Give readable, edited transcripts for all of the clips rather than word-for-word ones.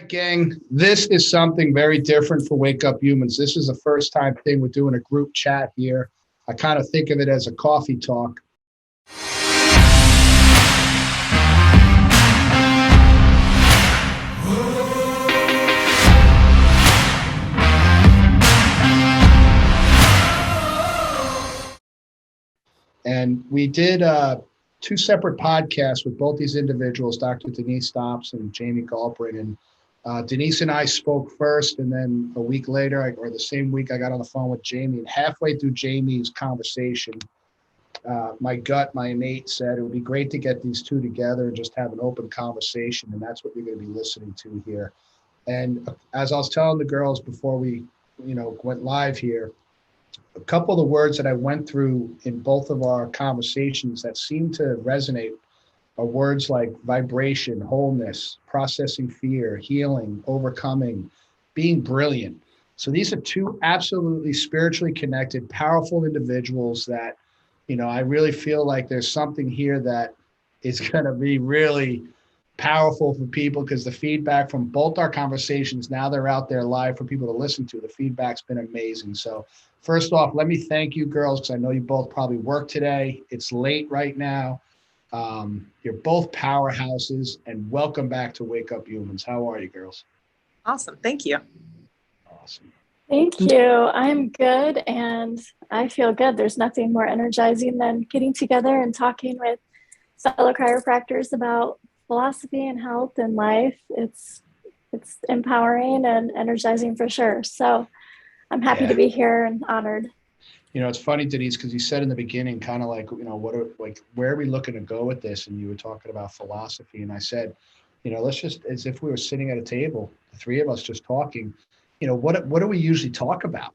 right, gang, this is something very different for Wake Up Humans. This is a first time thing. We're doing a group chat here. I kind of think of it as a coffee talk. And we did two separate podcasts with both these individuals, Dr. Denise Dopps and Jamie Galperin. And Denise and I spoke first, and then a week later, or the same week, I got on the phone with Jamie. And halfway through Jamie's conversation, my gut, my innate said it would be great to get these two together and just have an open conversation. And that's what you're going to be listening to here. And as I was telling the girls before we, went live here, a couple of the words that I went through in both of our conversations that seem to resonate are words like vibration, wholeness, processing fear, healing, overcoming, being brilliant. So these are two absolutely spiritually connected, powerful individuals that, I really feel like there's something here that is going to be really powerful for people, because the feedback from both our conversations, now they're out there live for people to listen to. The feedback's been amazing. So first off, let me thank you girls, because I know you both probably work today. It's late right now. You're both powerhouses, and welcome back to Wake Up Humans. How are you, girls? Awesome. Thank you. Awesome. Thank you. I'm good, and I feel good. There's nothing more energizing than getting together and talking with fellow chiropractors about philosophy and health and life. It's empowering and energizing for sure. So I'm happy to be here and honored. It's funny, Denise, because you said in the beginning, kind of like, where are we looking to go with this? And you were talking about philosophy. And I said, let's just, as if we were sitting at a table, the three of us just talking, what do we usually talk about?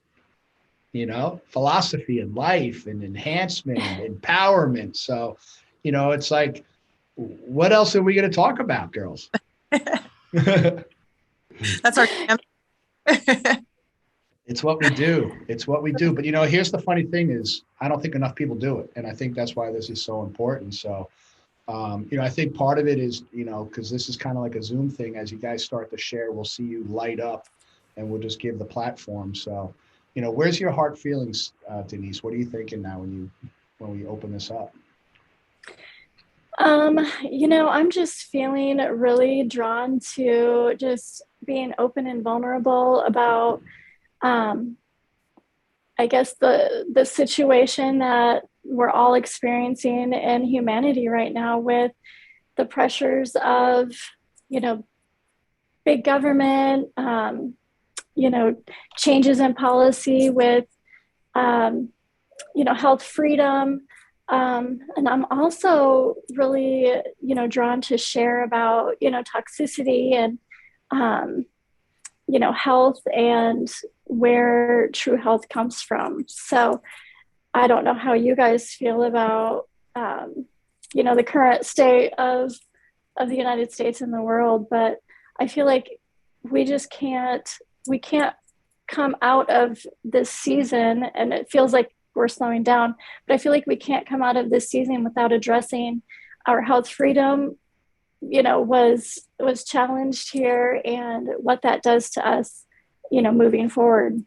Philosophy and life and enhancement and empowerment. So, it's like, what else are we going to talk about, girls? That's our It's what we do. It's what we do. But, here's the funny thing is, I don't think enough people do it. And I think that's why this is so important. So, I think part of it is, because this is kind of like a Zoom thing. As you guys start to share, we'll see you light up, and we'll just give the platform. So, where's your heart feelings, Denise? What are you thinking now when we open this up? I'm just feeling really drawn to just being open and vulnerable about I guess the situation that we're all experiencing in humanity right now, with the pressures of, big government, changes in policy with, health freedom. And I'm also really, drawn to share about, toxicity and, health and where true health comes from. So I don't know how you guys feel about, the current state of the United States and the world, but I feel like we can't come out of this season, and it feels like we're slowing down, but I feel like we can't come out of this season without addressing our health freedom, was challenged here, and what that does to us, moving forward.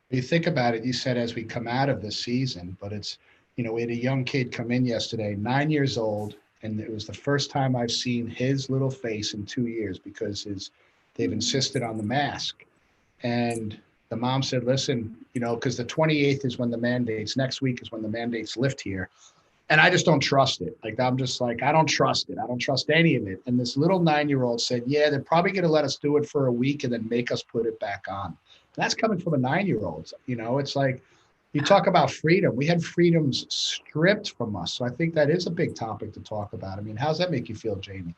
You think about it, you said as we come out of this season, but it's, we had a young kid come in yesterday, 9 years old, and it was the first time I've seen his little face in 2 years, because they've insisted on the mask. And the mom said, listen, because the 28th is when the mandates, next week is when the mandates lift here. And I just don't trust it. I'm just like, I don't trust it. I don't trust any of it. And this little 9-year-old said, yeah, they're probably going to let us do it for a week and then make us put it back on. That's coming from a 9-year-old. It's like, you talk about freedom. We had freedoms stripped from us. So I think that is a big topic to talk about. I mean, how does that make you feel, Jamie?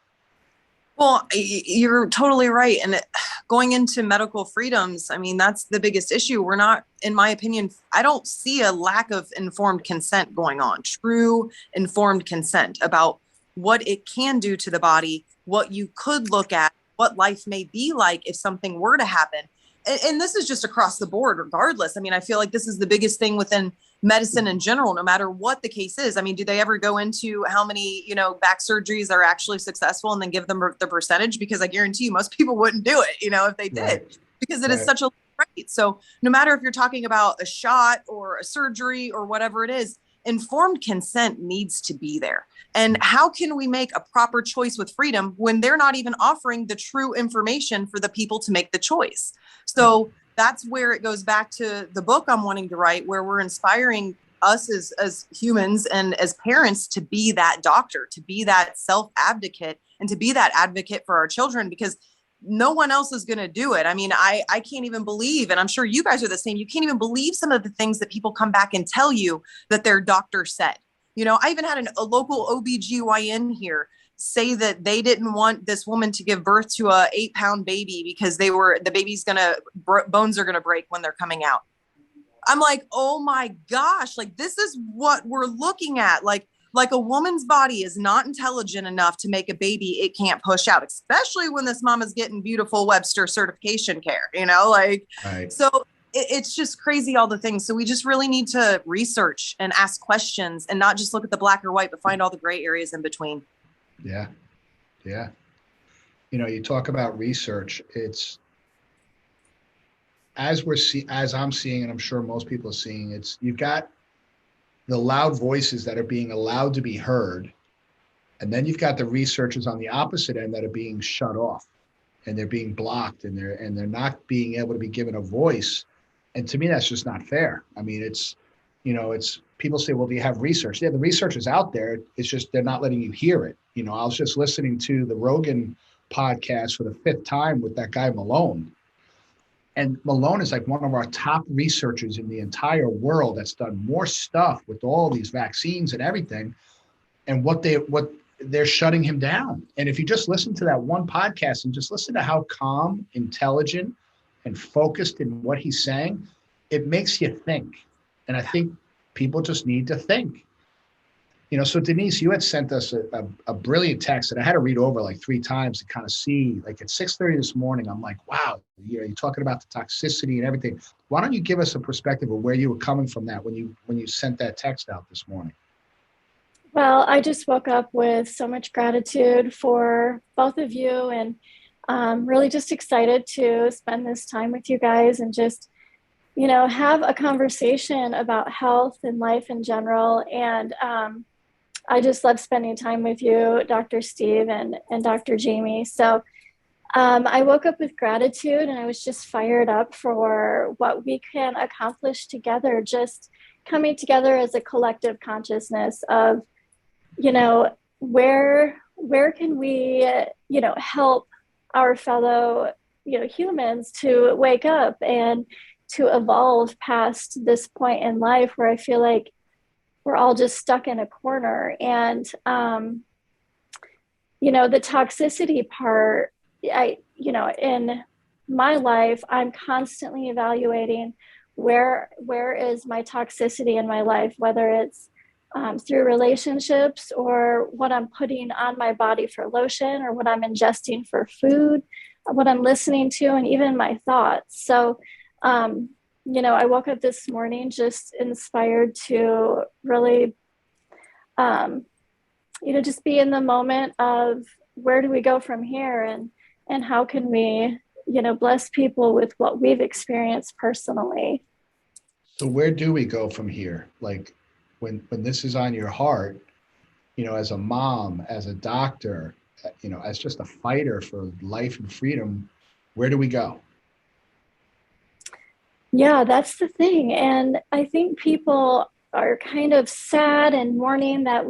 Well, you're totally right. And going into medical freedoms, I mean, that's the biggest issue. We're not, in my opinion, I don't see a lack of informed consent going on, true informed consent about what it can do to the body, what you could look at, what life may be like if something were to happen. and this is just across the board, regardless. I mean, I feel like this is the biggest thing within medicine in general, no matter what the case is. I mean, do they ever go into how many, back surgeries are actually successful and then give them the percentage? Because I guarantee you most people wouldn't do it, if they did, Right. because it is such a rate. So no matter if you're talking about a shot or a surgery or whatever it is, informed consent needs to be there. And how can we make a proper choice with freedom when they're not even offering the true information for the people to make the choice? So that's where it goes back to the book I'm wanting to write, where we're inspiring us as humans and as parents to be that doctor, to be that self-advocate, and to be that advocate for our children, because no one else is going to do it. I mean, I can't even believe, and I'm sure you guys are the same, you can't even believe some of the things that people come back and tell you that their doctor said. I even had a local OBGYN here say that they didn't want this woman to give birth to a 8-pound baby because the baby's bones are going to break when they're coming out. I'm like, oh my gosh, like this is what we're looking at. Like a woman's body is not intelligent enough to make a baby it can't push out, especially when this mama's getting beautiful Webster certification care, Right. So it's just crazy, all the things. So we just really need to research and ask questions and not just look at the black or white, but find all the gray areas in between. Yeah. Yeah. You talk about research. It's as I'm seeing, and I'm sure most people are seeing, you've got the loud voices that are being allowed to be heard. And then you've got the researchers on the opposite end that are being shut off and they're being blocked and they're not being able to be given a voice. And to me, that's just not fair. I mean, it's people say, well, do you have research? Yeah, the research is out there. It's just, they're not letting you hear it. I was just listening to the Rogan podcast for the 5th time with that guy Malone. And Malone is like one of our top researchers in the entire world that's done more stuff with all these vaccines and everything. And what they're shutting him down. And if you just listen to that one podcast and just listen to how calm, intelligent, and focused in what he's saying, it makes you think. And I think people just need to think. So Denise, you had sent us a brilliant text that I had to read over like 3 times to kind of see, like at 6:30 this morning, I'm like, wow, you're talking about the toxicity and everything. Why don't you give us a perspective of where you were coming from that when you sent that text out this morning? Well, I just woke up with so much gratitude for both of you, and really just excited to spend this time with you guys and just, have a conversation about health and life in general. And I just love spending time with you, Dr. Steve and Dr. Jamie. So I woke up with gratitude, and I was just fired up for what we can accomplish together, just coming together as a collective consciousness of, where can we, help our fellow, humans to wake up and to evolve past this point in life where I feel like we're all just stuck in a corner. And, the toxicity part, in my life, I'm constantly evaluating where is my toxicity in my life, whether it's through relationships or what I'm putting on my body for lotion or what I'm ingesting for food, what I'm listening to, and even my thoughts. So, I woke up this morning just inspired to really, just be in the moment of where do we go from here, and how can we, bless people with what we've experienced personally. So where do we go from here? Like when this is on your heart, as a mom, as a doctor, as just a fighter for life and freedom, where do we go? Yeah, that's the thing. And I think people are kind of sad and mourning that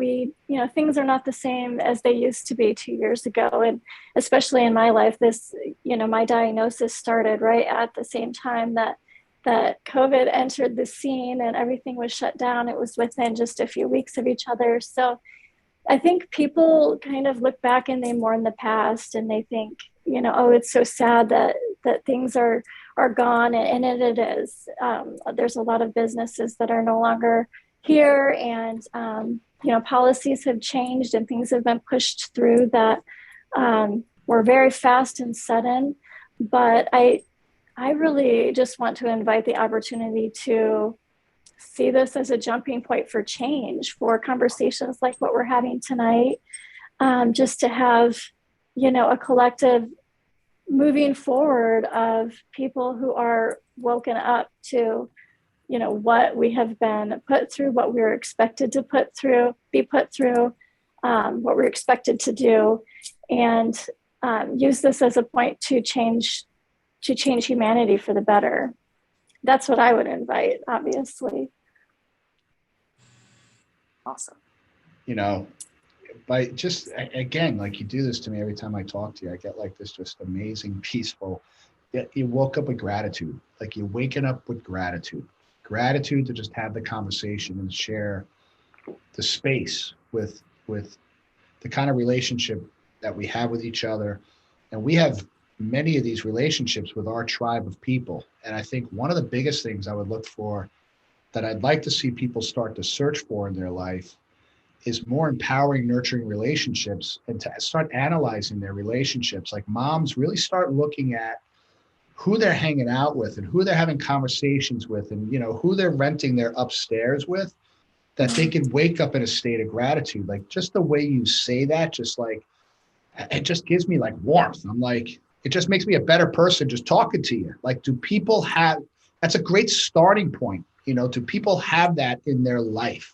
things are not the same as they used to be 2 years ago. And especially in my life, this, my diagnosis started right at the same time that COVID entered the scene and everything was shut down. It was within just a few weeks of each other. So I think people kind of look back and they mourn the past and they think, oh, it's so sad that things are gone, and it is. There's a lot of businesses that are no longer here, and policies have changed and things have been pushed through that were very fast and sudden. But I I really just want to invite the opportunity to see this as a jumping point for change, for conversations like what we're having tonight, just to have, a collective moving forward of people who are woken up to, what we have been put through, what we're expected to be put through, what we're expected to do, and use this as a point to change humanity for the better. That's what I would invite, obviously. Awesome. By just, again, like you do this to me every time I talk to you, I get like this just amazing, peaceful, you woke up with gratitude. Like you're waking up with gratitude to just have the conversation and share the space with the kind of relationship that we have with each other. And we have many of these relationships with our tribe of people. And I think one of the biggest things I would look for, that I'd like to see people start to search for in their life, is more empowering, nurturing relationships, and to start analyzing their relationships. Like moms really start looking at who they're hanging out with and who they're having conversations with, and who they're renting their upstairs with, that they can wake up in a state of gratitude. Like just the way you say that, just like, it just gives me like warmth. I'm like, it just makes me a better person just talking to you. Like, do people have, that's a great starting point. Do people have that in their life?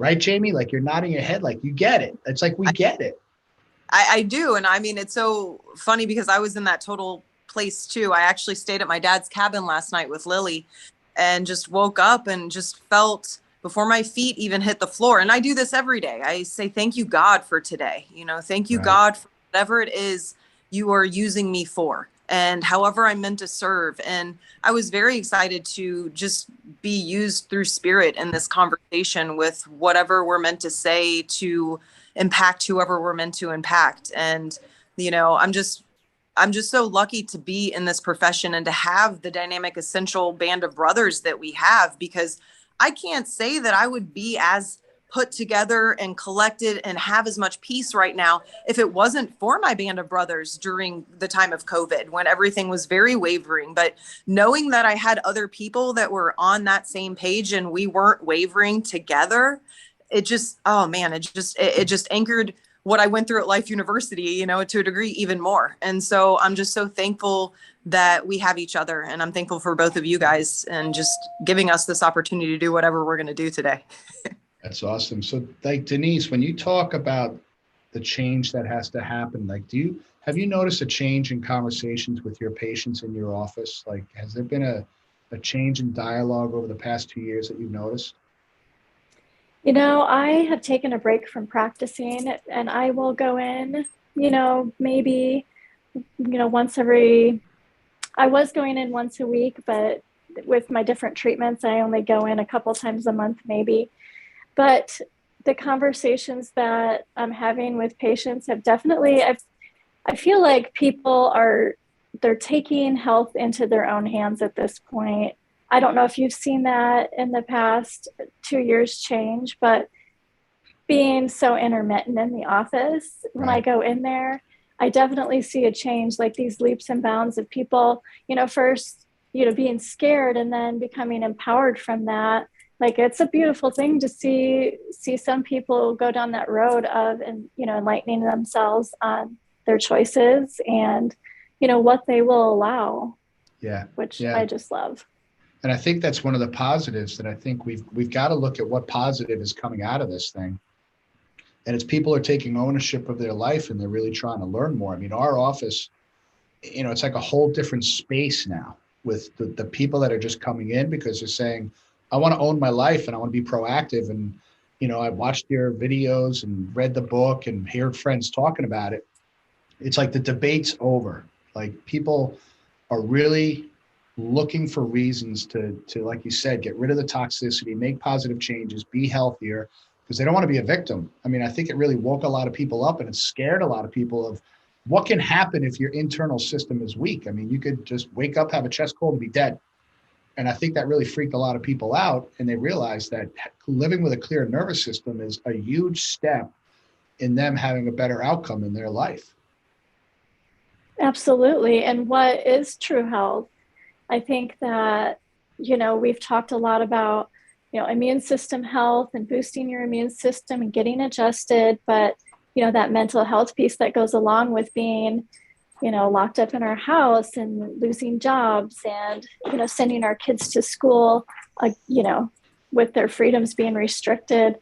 Right, Jamie? Like you're nodding your head, like you get it. It's like we get it. I do. And I mean, it's so funny because I was in that total place too. I actually stayed at my dad's cabin last night with Lily and just woke up and just felt, before my feet even hit the floor. And I do this every day. I say, thank you, God, for today. Thank you, Right. God, for whatever it is you are using me for, and however I'm meant to serve. And I was very excited to just be used through spirit in this conversation with whatever we're meant to say to impact whoever we're meant to impact. And, I'm just so lucky to be in this profession and to have the dynamic, essential band of brothers that we have, because I can't say that I would be as put together and collected and have as much peace right now if it wasn't for my band of brothers during the time of COVID, when everything was very wavering. But knowing that I had other people that were on that same page and we weren't wavering together, it just, oh man, it just anchored what I went through at Life University, to a degree even more. And so I'm just so thankful that we have each other, and I'm thankful for both of you guys and just giving us this opportunity to do whatever we're going to do today. That's awesome. So like Denise, when you talk about the change that has to happen, like have you noticed a change in conversations with your patients in your office? Like, has there been a change in dialogue over the past 2 years that you've noticed? I have taken a break from practicing, and I will go in, maybe, I was going in once a week, but with my different treatments, I only go in a couple times a month, maybe. But the conversations that I'm having with patients have definitely, I feel like they're taking health into their own hands at this point. I don't know if you've seen that in the past 2 years change, but being so intermittent in the office, when I go in there, I definitely see a change, like these leaps and bounds of people, first, being scared and then becoming empowered from that. Like, it's a beautiful thing to see some people go down that road of, enlightening themselves on their choices and, what they will allow. Yeah. Which I just love. And I think that's one of the positives that I think we've got to look at what positive is coming out of this thing. And it's people are taking ownership of their life and they're really trying to learn more. I mean, our office, it's like a whole different space now with the people that are just coming in because they're saying, I want to own my life and I want to be proactive. And, I watched your videos and read the book and heard friends talking about it. It's like the debate's over. Like people are really looking for reasons to, like you said, get rid of the toxicity, make positive changes, be healthier, because they don't want to be a victim. I mean, I think it really woke a lot of people up and it scared a lot of people of what can happen if your internal system is weak. I mean, you could just wake up, have a chest cold and be dead. And I think that really freaked a lot of people out. And they realized that living with a clear nervous system is a huge step in them having a better outcome in their life. Absolutely. And what is true health? I think that, we've talked a lot about, immune system health and boosting your immune system and getting adjusted, but, that mental health piece that goes along with being, locked up in our house and losing jobs and, sending our kids to school, with their freedoms being restricted.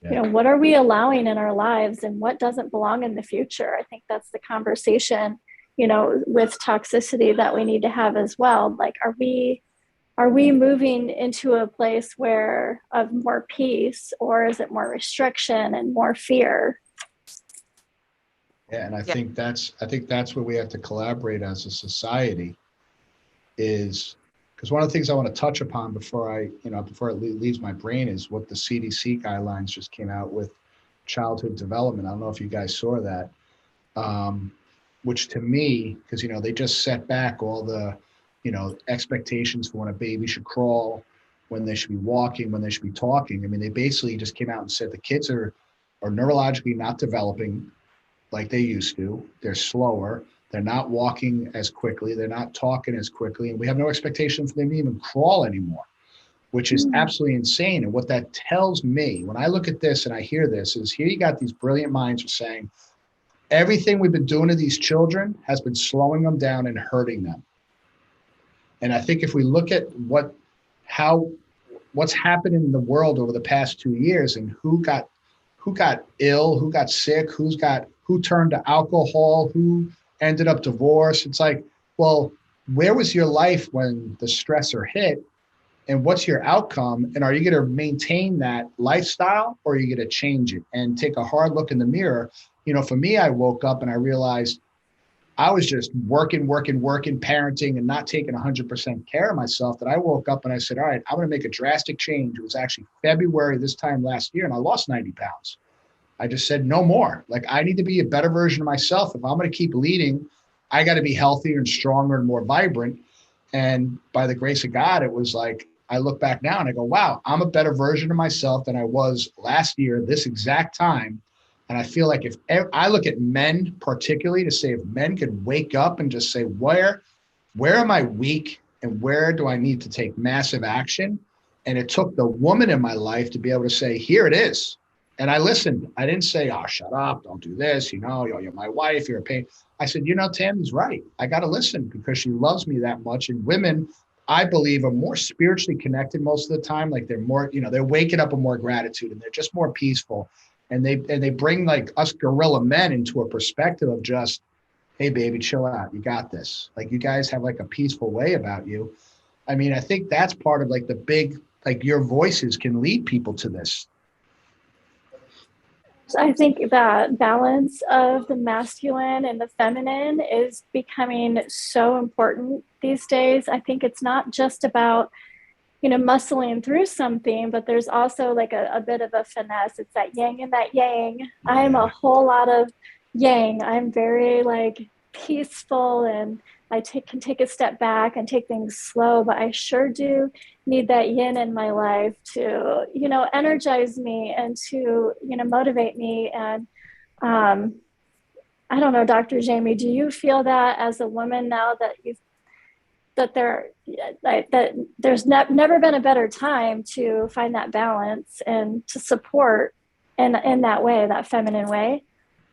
Yeah. What are we allowing in our lives and what doesn't belong in the future? I think that's the conversation, with toxicity that we need to have as well. Like, are we moving into a place of more peace, or is it more restriction and more fear? Yeah, and I think that's where we have to collaborate as a society, is because one of the things I want to touch upon before it leaves my brain is what the CDC guidelines just came out with childhood development. I don't know if you guys saw that, which to me, because they just set back all the expectations for when a baby should crawl, when they should be walking, when they should be talking. I mean, they basically just came out and said the kids are neurologically not developing like they used to. They're slower. They're not walking as quickly. They're not talking as quickly. And we have no expectation for them to even crawl anymore, which is absolutely insane. And what that tells me when I look at this and I hear this is, here you got these brilliant minds are saying everything we've been doing to these children has been slowing them down and hurting them. And I think if we look at what's happened in the world over the past 2 years and who got ill, who got sick, who turned to alcohol, who ended up divorced. It's like, well, where was your life when the stressor hit, and what's your outcome? And are you going to maintain that lifestyle, or are you going to change it and take a hard look in the mirror? For me, I woke up and I realized I was just working, parenting, and not taking 100% care of myself, that I woke up and I said, all right, I'm going to make a drastic change. It was actually February this time last year, and I lost 90 pounds. I just said, no more. Like, I need to be a better version of myself. If I'm going to keep leading, I got to be healthier and stronger and more vibrant. And by the grace of God, it was like, I look back now and I go, wow, I'm a better version of myself than I was last year, this exact time. And I feel like if I look at men particularly, to say if men could wake up and just say, where am I weak and where do I need to take massive action? And it took the woman in my life to be able to say, here it is. And I listened. I didn't say, oh, shut up, don't do this. You're my wife, you're a pain. I said, Tammy's right. I got to listen because she loves me that much. And women, I believe, are more spiritually connected most of the time. Like, they're more, they're waking up with more gratitude and they're just more peaceful. And they bring like us gorilla men into a perspective of just, hey, baby, chill out. You got this. Like, you guys have like a peaceful way about you. I mean, I think that's part of like the big, like, your voices can lead people to this. I think that balance of the masculine and the feminine is becoming so important these days. I think it's not just about, muscling through something, but there's also like a bit of a finesse. It's that yin and that yang. I'm a whole lot of yang. I'm very like peaceful, and I can take a step back and take things slow, but I sure do need that yin in my life to, energize me and to, motivate me. And I don't know, Dr. Jamie, do you feel that as a woman now that there's never been a better time to find that balance and to support in that way, that feminine way?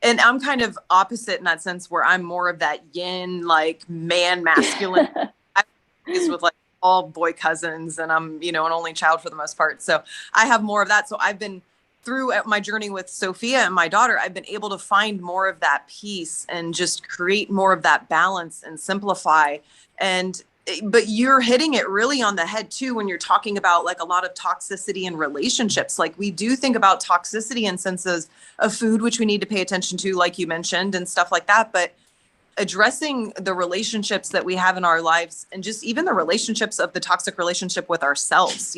And I'm kind of opposite in that sense, where I'm more of that yin, like man, masculine. I was with like all boy cousins, and I'm, an only child for the most part. So I have more of that. So I've been through my journey with Sophia and my daughter, I've been able to find more of that peace and just create more of that balance and simplify. But you're hitting it really on the head too, when you're talking about like a lot of toxicity in relationships. Like, we do think about toxicity in senses of food, which we need to pay attention to, like you mentioned, and stuff like that. But addressing the relationships that we have in our lives, and just even the relationships of the toxic relationship with ourselves,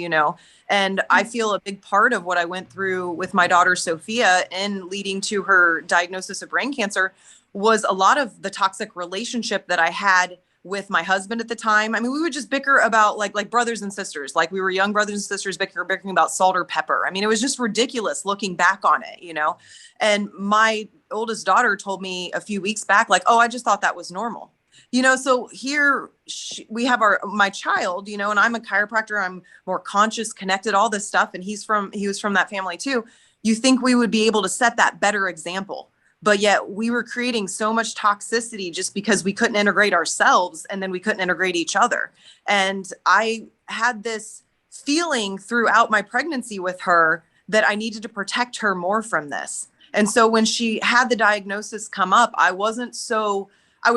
and I feel a big part of what I went through with my daughter, Sophia, and leading to her diagnosis of brain cancer was a lot of the toxic relationship that I had with my husband at the time. I mean, we would just bicker about like brothers and sisters, like we were young brothers and sisters bickering about salt or pepper. I mean, it was just ridiculous looking back on it, And my oldest daughter told me a few weeks back, like, oh, I just thought that was normal. So here we have my child, and I'm a chiropractor. I'm more conscious, connected, all this stuff. And he was from that family too. You think we would be able to set that better example, but yet we were creating so much toxicity just because we couldn't integrate ourselves, and then we couldn't integrate each other. And I had this feeling throughout my pregnancy with her that I needed to protect her more from this. And so when she had the diagnosis come up, I was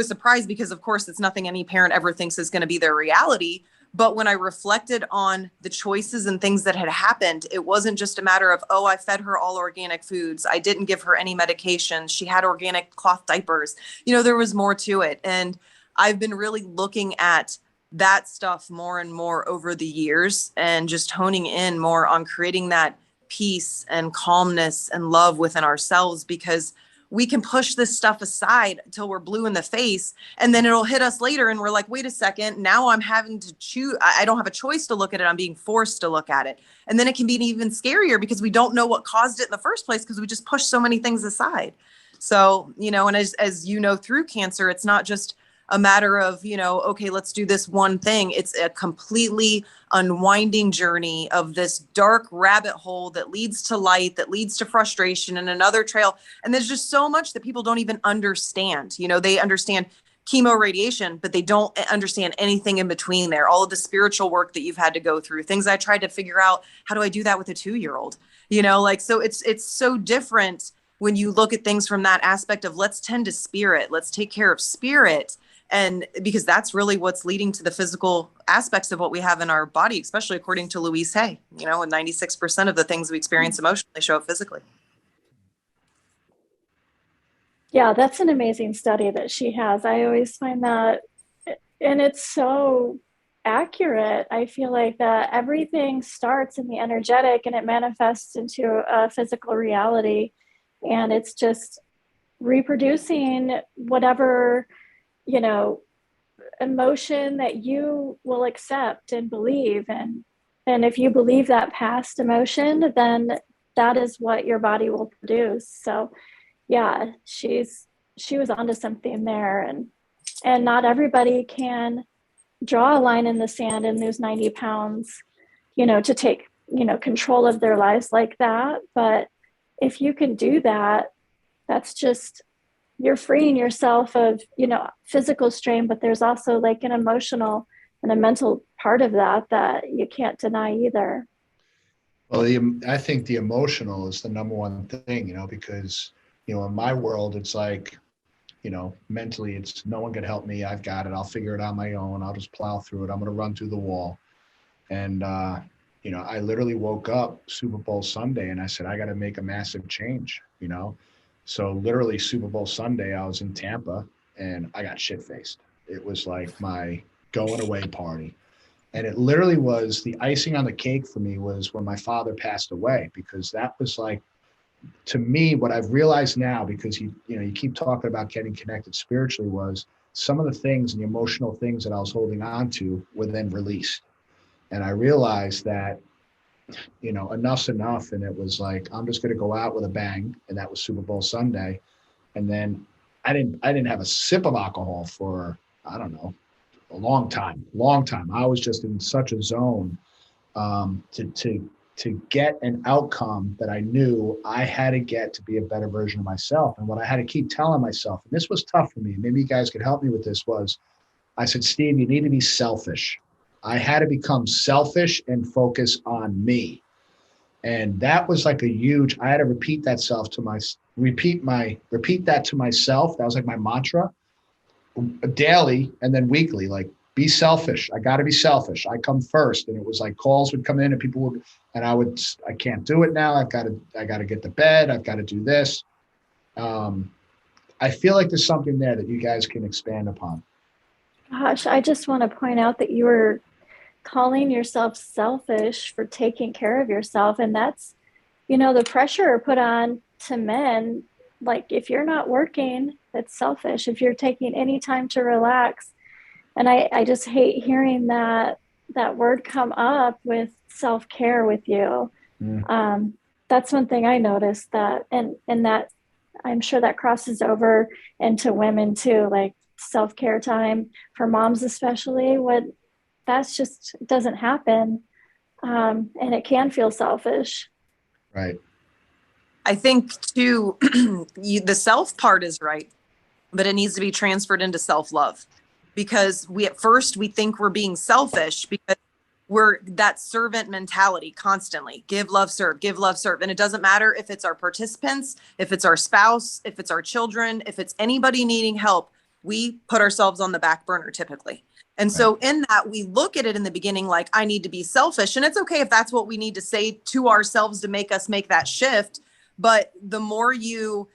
surprised, because of course it's nothing any parent ever thinks is going to be their reality. But when I reflected on the choices and things that had happened, it wasn't just a matter of, oh, I fed her all organic foods, I didn't give her any medication, she had organic cloth diapers. There was more to it. And I've been really looking at that stuff more and more over the years, and just honing in more on creating that peace and calmness and love within ourselves, because we can push this stuff aside until we're blue in the face, and then it'll hit us later and we're like, wait a second, now I'm having to choose. I don't have a choice to look at it. I'm being forced to look at it. And then it can be even scarier because we don't know what caused it in the first place, because we just push so many things aside. So, and as through cancer, it's not just a matter of, okay, let's do this one thing. It's a completely unwinding journey of this dark rabbit hole that leads to light, that leads to frustration and another trail. And there's just so much that people don't even understand. They understand chemo, radiation, but they don't understand anything in between there. All of the spiritual work that you've had to go through, things I tried to figure out. How do I do that with a 2-year-old? So it's so different when you look at things from that aspect of, let's tend to spirit, let's take care of spirit. And because that's really what's leading to the physical aspects of what we have in our body, especially according to Louise Hay, and 96% of the things we experience emotionally show up physically. Yeah, that's an amazing study that she has. I always find that, and it's so accurate. I feel like that everything starts in the energetic and it manifests into a physical reality. And it's just reproducing whatever emotion that you will accept and believe. And if you believe that past emotion, then that is what your body will produce. So yeah, she was onto something there. And not everybody can draw a line in the sand and lose 90 pounds, to take, control of their lives like that. But if you can do that, that's just, you're freeing yourself of, physical strain, but there's also like an emotional and a mental part of that you can't deny either. Well, I think the emotional is the number one thing, because, in my world, it's like, mentally, it's no one can help me. I've got it. I'll figure it out on my own. I'll just plow through it. I'm going to run through the wall. And, I literally woke up Super Bowl Sunday and I said, I got to make a massive change, So literally Super Bowl Sunday, I was in Tampa and I got shit-faced. It was like my going away party. And it literally was the icing on the cake for me was when my father passed away, because that was like, to me, what I've realized now, because you keep talking about getting connected spiritually, was some of the things and the emotional things that I was holding on to were then released. And I realized that, enough's enough. And it was like, I'm just going to go out with a bang. And that was Super Bowl Sunday. And then I didn't have a sip of alcohol for, I don't know, a long time. I was just in such a zone to get an outcome that I knew I had to get to be a better version of myself. And what I had to keep telling myself, and this was tough for me, maybe you guys could help me with this, was I said, Steve, you need to be selfish. I had to become selfish and focus on me. And that was like I had to repeat that to myself. That was like my mantra daily and then weekly, like, be selfish. I got to be selfish. I come first. And it was like calls would come in and people would, and I can't do it now. I got to get to bed. I've got to do this. I feel like there's something there that you guys can expand upon. Gosh, I just want to point out that you were calling yourself selfish for taking care of yourself. And that's, the pressure put on to men. Like, if you're not working, it's selfish. If you're taking any time to relax. And I just hate hearing that word come up with self-care with you. Mm. That's one thing I noticed, that, and that I'm sure that crosses over into women too. Like, self-care time for moms, especially when that's just doesn't happen. And it can feel selfish. Right. I think too, the self part is right, but it needs to be transferred into self-love, because at first we think we're being selfish because we're that servant mentality constantly. Give, love, serve, give, love, serve. And it doesn't matter if it's our participants, if it's our spouse, if it's our children, if it's anybody needing help, we put ourselves on the back burner typically. And so in that, we look at it in the beginning like, I need to be selfish. And it's okay if that's what we need to say to ourselves to make us make that shift. But the more you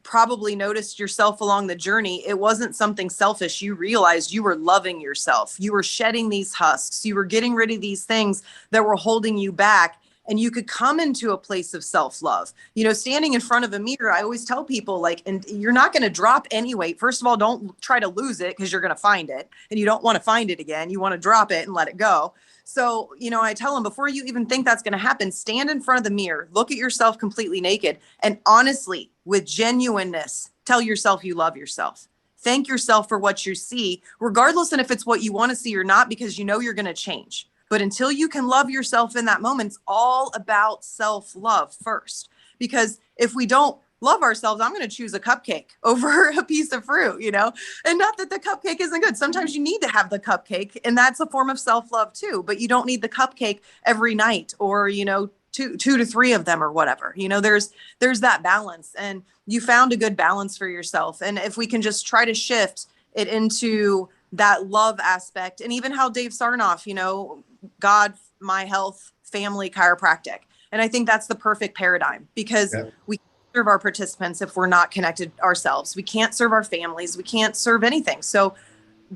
probably noticed yourself along the journey, it wasn't something selfish. You realized you were loving yourself. You were shedding these husks. You were getting rid of these things that were holding you back. And you could come into a place of self-love. You know, standing in front of a mirror, I always tell people, like, and you're not going to drop any weight. First of all, don't try to lose it, because you're going to find it and you don't want to find it again. You want to drop it and let it go. So, you know, I tell them, before you even think that's going to happen, stand in front of the mirror, look at yourself completely naked, and honestly, with genuineness, tell yourself you love yourself. Thank yourself for what you see, regardless of if it's what you want to see or not, because you know you're going to change. But until you can love yourself in that moment, it's all about self-love first. Because if we don't love ourselves, I'm going to choose a cupcake over a piece of fruit, you know, and not that the cupcake isn't good. Sometimes you need to have the cupcake, and that's a form of self-love too, but you don't need the cupcake every night, or, you know, two to three of them or whatever. You know, there's that balance, and you found a good balance for yourself. And if we can just try to shift it into that love aspect, and even how Dave Sarnoff, you know, God, my health, family, chiropractic. And I think that's the perfect paradigm, because we can't serve our participants if we're not connected ourselves. We can't serve our families. We can't serve anything. So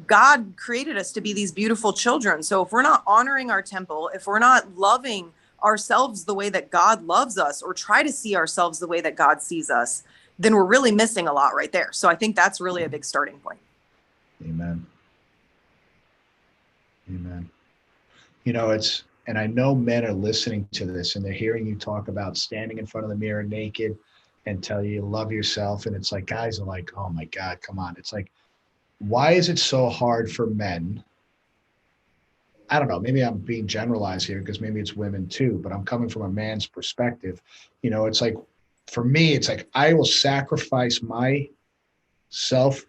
God created us to be these beautiful children. So if we're not honoring our temple, if we're not loving ourselves the way that God loves us, or try to see ourselves the way that God sees us, then we're really missing a lot right there. So I think that's really a big starting point. Amen. Amen. You know, and I know men are listening to this and they're hearing you talk about standing in front of the mirror naked and tell you love yourself. And it's like, guys are like, oh my God, come on. It's like, why is it so hard for men? I don't know, maybe I'm being generalized here, because maybe it's women too, but I'm coming from a man's perspective. You know, it's like, for me, it's like, I will sacrifice myself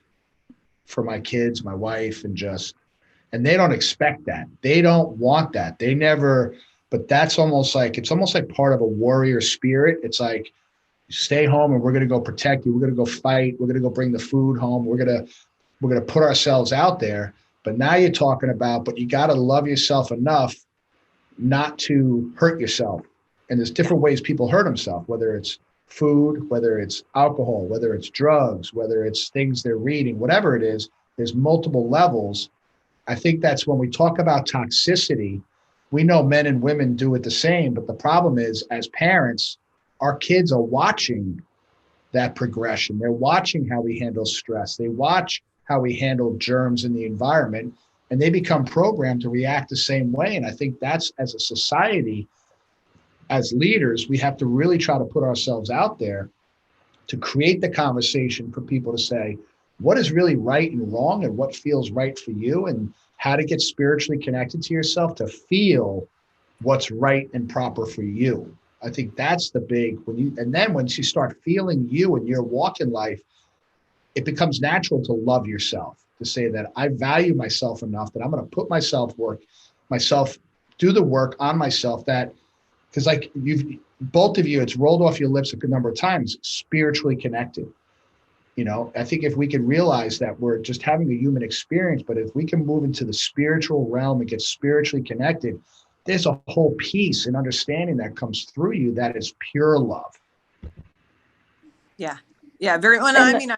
for my kids, my wife, and they don't expect that. They don't want that. They never, but that's almost like, it's almost like part of a warrior spirit. It's like, stay home and we're going to go protect you. We're going to go fight. We're going to go bring the food home. We're going to put ourselves out there. But now you're talking about, but you got to love yourself enough not to hurt yourself. And there's different ways people hurt themselves, whether it's food, whether it's alcohol, whether it's drugs, whether it's things they're reading, whatever it is, there's multiple levels. I think that's when we talk about toxicity, we know men and women do it the same, but the problem is, as parents, our kids are watching that progression. They're watching how we handle stress. They watch how we handle germs in the environment, and they become programmed to react the same way. And I think that's, as a society, as leaders, we have to really try to put ourselves out there to create the conversation for people to say, what is really right and wrong, and what feels right for you, and how to get spiritually connected to yourself to feel what's right and proper for you. I think that's the big, and then once you start feeling you and your walk in life, it becomes natural to love yourself, to say that I value myself enough that I'm going to put do the work on myself, that, because like both of you, it's rolled off your lips a good number of times, spiritually connected. You know, I think if we can realize that we're just having a human experience, but if we can move into the spiritual realm and get spiritually connected, there's a whole peace and understanding that comes through you that is pure love. Yeah. Yeah. Very well. I mean, I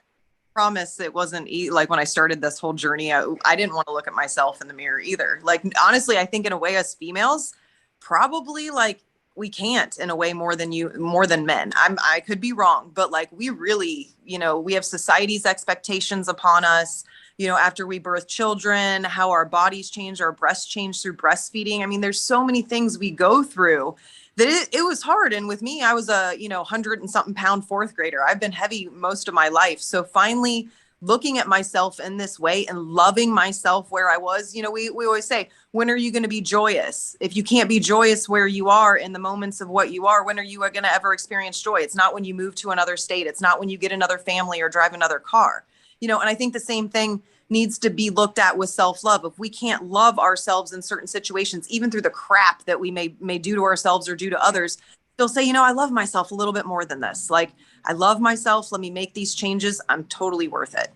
promise it wasn't like when I started this whole journey, I didn't want to look at myself in the mirror either. Like, honestly, I think in a way, us females probably, like, we can't in a way more than men. I could be wrong, but like, we really, you know, we have society's expectations upon us, you know, after we birth children, how our bodies change, our breasts change through breastfeeding. I mean, there's so many things we go through that it was hard. And with me, I was a, 100 and something pound fourth grader. I've been heavy most of my life. So finally looking at myself in this way and loving myself where I was. You know, we always say, when are you going to be joyous? If you can't be joyous where you are in the moments of what you are, when are you going to ever experience joy? It's not when you move to another state. It's not when you get another family or drive another car, you know. And I think the same thing needs to be looked at with self-love. If we can't love ourselves in certain situations, even through the crap that we may do to ourselves or do to others, they'll say, you know, I love myself a little bit more than this. Like, I love myself. Let me make these changes. I'm totally worth it.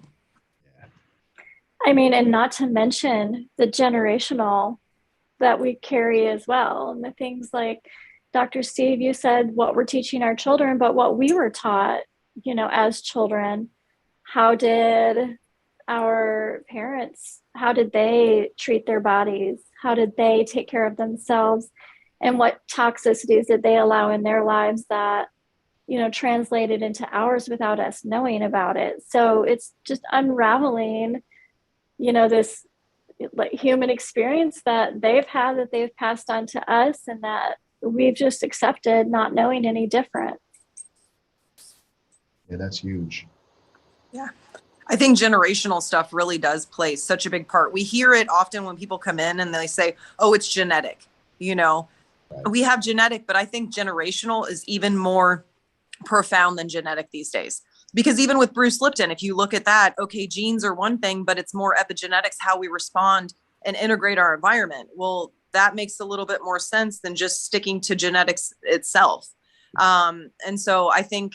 I mean, and not to mention the generational that we carry as well. And the things like Dr. Steve, you said what we're teaching our children, but what we were taught, you know, as children. How did our parents, how did they treat their bodies? How did they take care of themselves? And what toxicities did they allow in their lives that, you know, translated into ours without us knowing about it? So it's just unraveling, you know, this like human experience that they've had, that they've passed on to us, and that we've just accepted, not knowing any different. Yeah, that's huge. Yeah. I think generational stuff really does play such a big part. We hear it often when people come in and they say, oh, it's genetic. You know, we have genetic, but I think generational is even more profound than genetic these days. Because even with Bruce Lipton, if you look at that, okay, genes are one thing, but it's more epigenetics, how we respond and integrate our environment. Well, that makes a little bit more sense than just sticking to genetics itself. And so I think,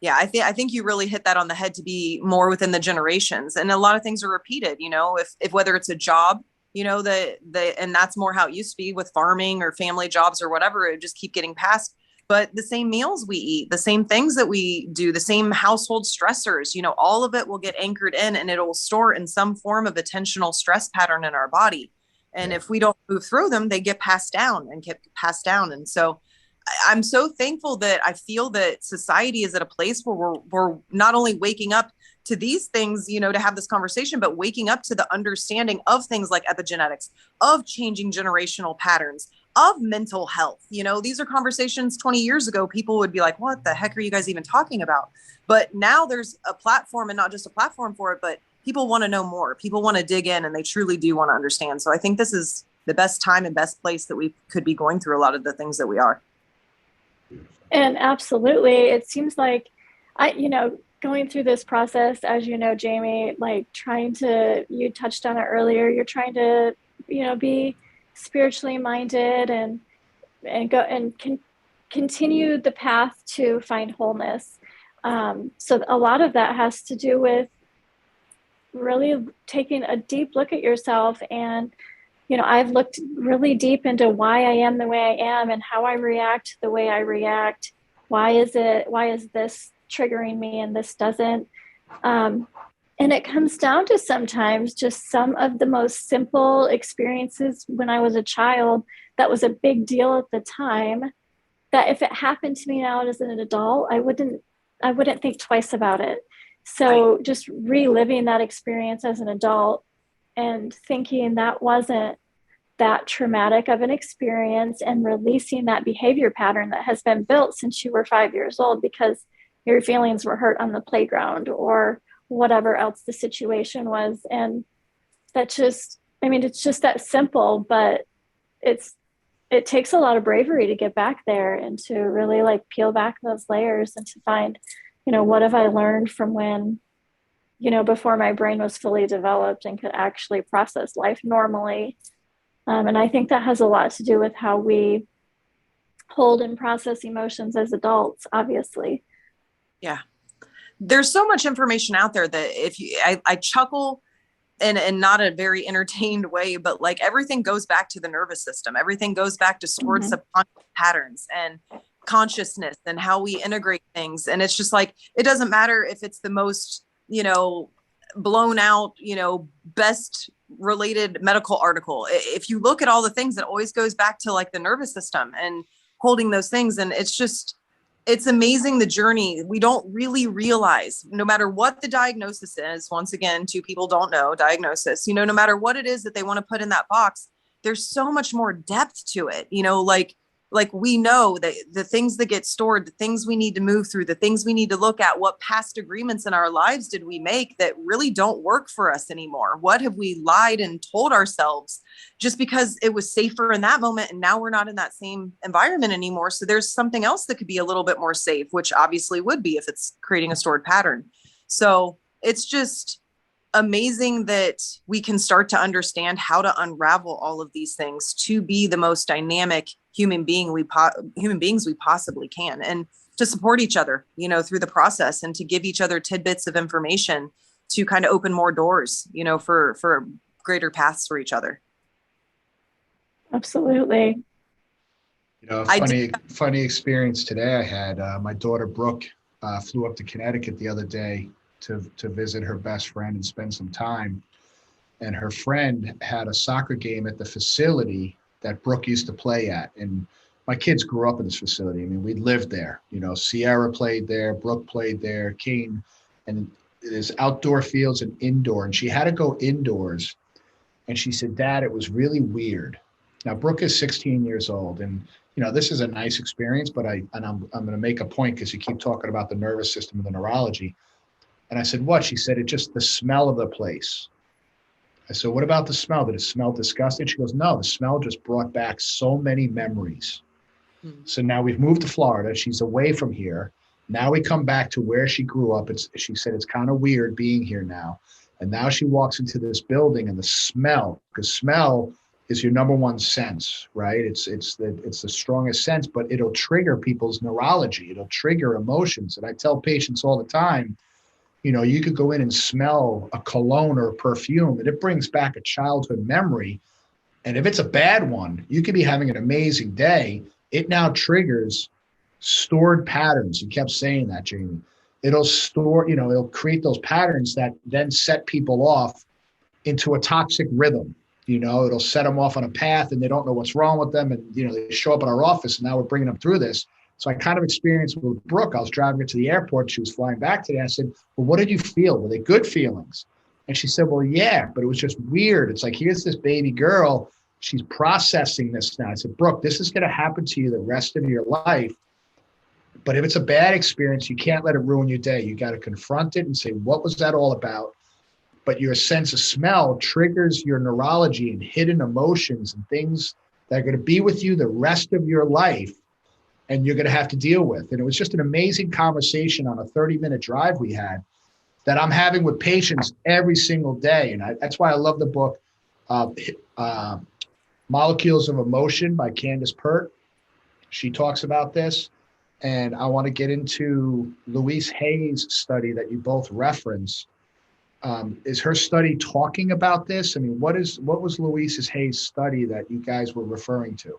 yeah, I think you really hit that on the head, to be more within the generations. And a lot of things are repeated, you know, if whether it's a job, you know, and that's more how it used to be with farming or family jobs or whatever, it would just keep getting passed. But the same meals we eat, the same things that we do, the same household stressors, you know, all of it will get anchored in, and it will store in some form of attentional stress pattern in our body. And if we don't move through them, they get passed down and get passed down. And so I'm so thankful that I feel that society is at a place where we're not only waking up to these things, you know, to have this conversation, but waking up to the understanding of things like epigenetics, of changing generational patterns, of mental health. You know, these are conversations 20 years ago, people would be like, what the heck are you guys even talking about? But now there's a platform, and not just a platform for it, but people want to know more. People want to dig in, and they truly do want to understand. So I think this is the best time and best place that we could be going through a lot of the things that we are. And absolutely, it seems like you know, going through this process, as you know, Jamie, like you touched on it earlier, you're trying to, you know, be spiritually minded and go and continue the path to find wholeness. So a lot of that has to do with really taking a deep look at yourself. And, you know, I've looked really deep into why I am the way I am and how I react the way I react. Why is this triggering me and this doesn't? And it comes down to sometimes just some of the most simple experiences when I was a child that was a big deal at the time, that if it happened to me now as an adult, I wouldn't think twice about it. So just reliving that experience as an adult and thinking that wasn't that traumatic of an experience, and releasing that behavior pattern that has been built since you were 5 years old because your feelings were hurt on the playground or whatever else the situation was. And that just, I mean, it's just that simple, but it takes a lot of bravery to get back there and to really like peel back those layers and to find, you know, what have I learned from when, you know, before my brain was fully developed and could actually process life normally. And I think that has a lot to do with how we hold and process emotions as adults, obviously. Yeah. There's so much information out there that I chuckle in not a very entertained way, but like everything goes back to the nervous system. Everything goes back to stored subconscious patterns and consciousness and how we integrate things. And it's just like, it doesn't matter if it's the most, you know, blown out, you know, best related medical article. If you look at all the things, it always goes back to like the nervous system and holding those things. And it's amazing, the journey. We don't really realize, no matter what the diagnosis is, once again, two people don't know diagnosis, you know, no matter what it is that they want to put in that box, there's so much more depth to it. You know, like like we know that the things that get stored, the things we need to move through, the things we need to look at, what past agreements in our lives did we make that really don't work for us anymore? What have we lied and told ourselves just because it was safer in that moment? And now we're not in that same environment anymore. So there's something else that could be a little bit more safe, which obviously would be if it's creating a stored pattern. So it's just amazing that we can start to understand how to unravel all of these things to be the most dynamic human beings we possibly can, and to support each other, you know, through the process, and to give each other tidbits of information to kind of open more doors, you know, for greater paths for each other. Absolutely. You know, funny experience today I had. My daughter Brooke flew up to Connecticut the other day to visit her best friend and spend some time. And her friend had a soccer game at the facility that Brooke used to play at. And my kids grew up in this facility. I mean, we lived there. You know, Sierra played there, Brooke played there, Kane, and there's outdoor fields and indoor. And she had to go indoors. And she said, Dad, it was really weird. Now, Brooke is 16 years old. And, you know, this is a nice experience, but I'm going to make a point because you keep talking about the nervous system and the neurology. And I said, what? She said, it's just the smell of the place. I said, what about the smell? Did it smell disgusting? She goes, no, the smell just brought back so many memories. So now we've moved to Florida. She's away from here. Now we come back to where she grew up. She said, it's kind of weird being here now. And now she walks into this building and the smell, because smell is your number one sense, right? It's the strongest sense, but it'll trigger people's neurology. It'll trigger emotions. And I tell patients all the time, you know, you could go in and smell a cologne or a perfume and it brings back a childhood memory. And if it's a bad one, you could be having an amazing day. It now triggers stored patterns. You kept saying that, Jamie. It'll store, you know, it'll create those patterns that then set people off into a toxic rhythm. You know, it'll set them off on a path and they don't know what's wrong with them. And, you know, they show up at our office and now we're bringing them through this. So I kind of experienced with Brooke. I was driving her to the airport. She was flying back today. I said, well, what did you feel? Were they good feelings? And she said, well, yeah, but it was just weird. It's like, here's this baby girl. She's processing this now. I said, Brooke, this is going to happen to you the rest of your life. But if it's a bad experience, you can't let it ruin your day. You got to confront it and say, what was that all about? But your sense of smell triggers your neurology and hidden emotions and things that are going to be with you the rest of your life. And you're going to have to deal with. And it was just an amazing conversation on a 30-minute drive we had that I'm having with patients every single day. And that's why I love the book, Molecules of Emotion by Candace Pert. She talks about this. And I want to get into Louise Hay's study that you both reference. Is her study talking about this? I mean, what was Louise Hay's study that you guys were referring to?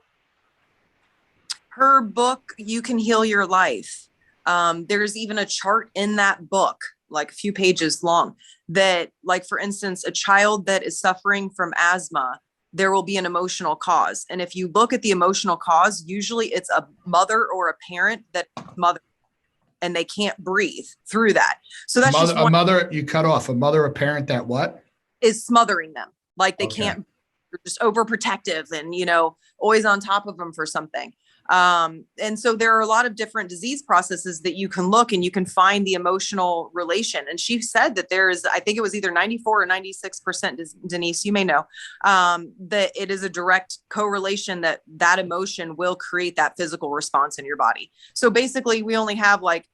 Her book, You Can Heal Your Life. There's even a chart in that book, like a few pages long, that, like, for instance, a child that is suffering from asthma, there will be an emotional cause. And if you look at the emotional cause, usually it's a mother or a parent that mother, and they can't breathe through that. So that's just one, a mother, you cut off, a mother or parent that what? Is smothering them. Like they can't, they're just overprotective and, you know, always on top of them for something. And so there are a lot of different disease processes that you can look and you can find the emotional relation. And she said that there is, I think it was either 94 or 96%, Denise, you may know, that it is a direct correlation that that emotion will create that physical response in your body. So basically we only have like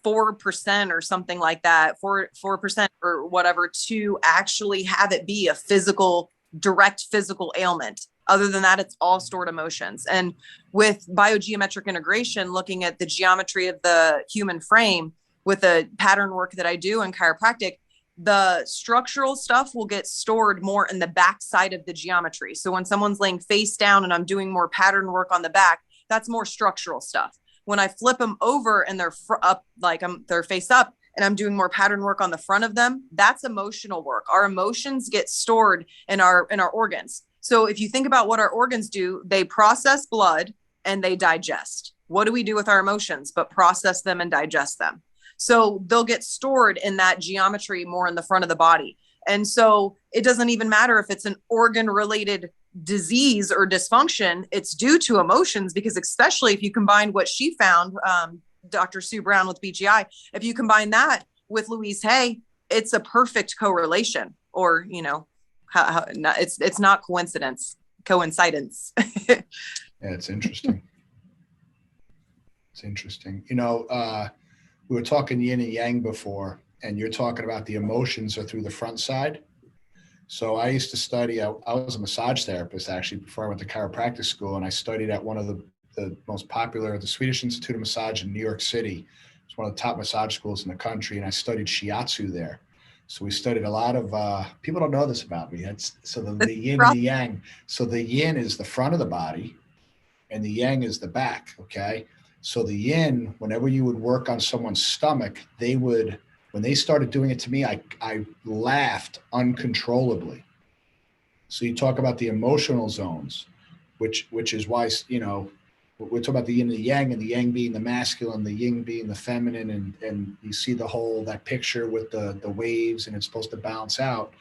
4% or something like that, 4% or whatever, to actually have it be a direct physical ailment. Other than that, it's all stored emotions. And with biogeometric integration, looking at the geometry of the human frame with the pattern work that I do in chiropractic, the structural stuff will get stored more in the back side of the geometry. So when someone's laying face down and I'm doing more pattern work on the back, that's more structural stuff. When I flip them over and they're up, like they're face up, and I'm doing more pattern work on the front of them, that's emotional work. Our emotions get stored in our organs. So if you think about what our organs do, they process blood and they digest. What do we do with our emotions but process them and digest them? So they'll get stored in that geometry more in the front of the body. And so it doesn't even matter if it's an organ related disease or dysfunction, it's due to emotions, because especially if you combine what she found, Dr. Sue Brown with BGI, if you combine that with Louise Hay, it's a perfect correlation, or, it's not coincidence. Yeah, it's interesting. It's interesting. We were talking yin and yang before, and you're talking about the emotions are through the front side. So I used to study, I was a massage therapist actually before I went to chiropractic school, and I studied at one of the most popular, the Swedish Institute of Massage in New York City. It's one of the top massage schools in the country, and I studied shiatsu there. So we studied a lot of, people don't know this about me. So the yin and the yang. So the yin is the front of the body, and the yang is the back, okay? So the yin, whenever you would work on someone's stomach, when they started doing it to me, I laughed uncontrollably. So you talk about the emotional zones, which is why, we're talking about the yin and the yang being the masculine, the yin being the feminine, and you see that picture with the waves, and it's supposed to balance out.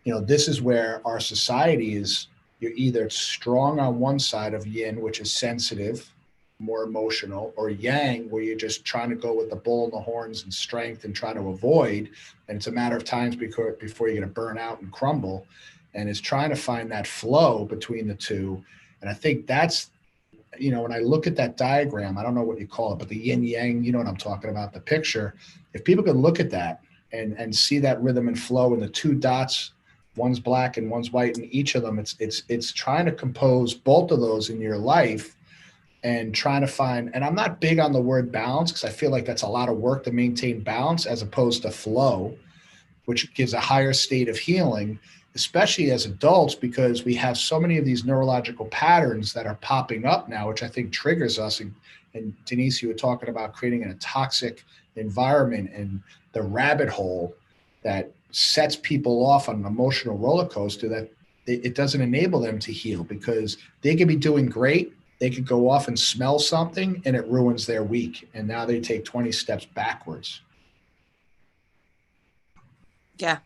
This is where our society is. You're either strong on one side of yin, which is sensitive, more emotional, or yang, where you're just trying to go with the bull and the horns and strength and try to avoid. And it's a matter of times before you're going to burn out and crumble. And it's trying to find that flow between the two. And I think that's, when I look at that diagram, I don't know what you call it, but the yin yang, you know what I'm talking about, the picture. If people could look at that and see that rhythm and flow, and the two dots, one's black and one's white, and each of them, it's trying to compose both of those in your life, and trying to find, and I'm not big on the word balance, because I feel like that's a lot of work to maintain balance as opposed to flow, which gives a higher state of healing, especially as adults, because we have so many of these neurological patterns that are popping up now, which I think triggers us. And Denise, you were talking about creating a toxic environment and the rabbit hole that sets people off on an emotional roller coaster, that it doesn't enable them to heal, because they could be doing great. They could go off and smell something and it ruins their week. And now they take 20 steps backwards. Yeah.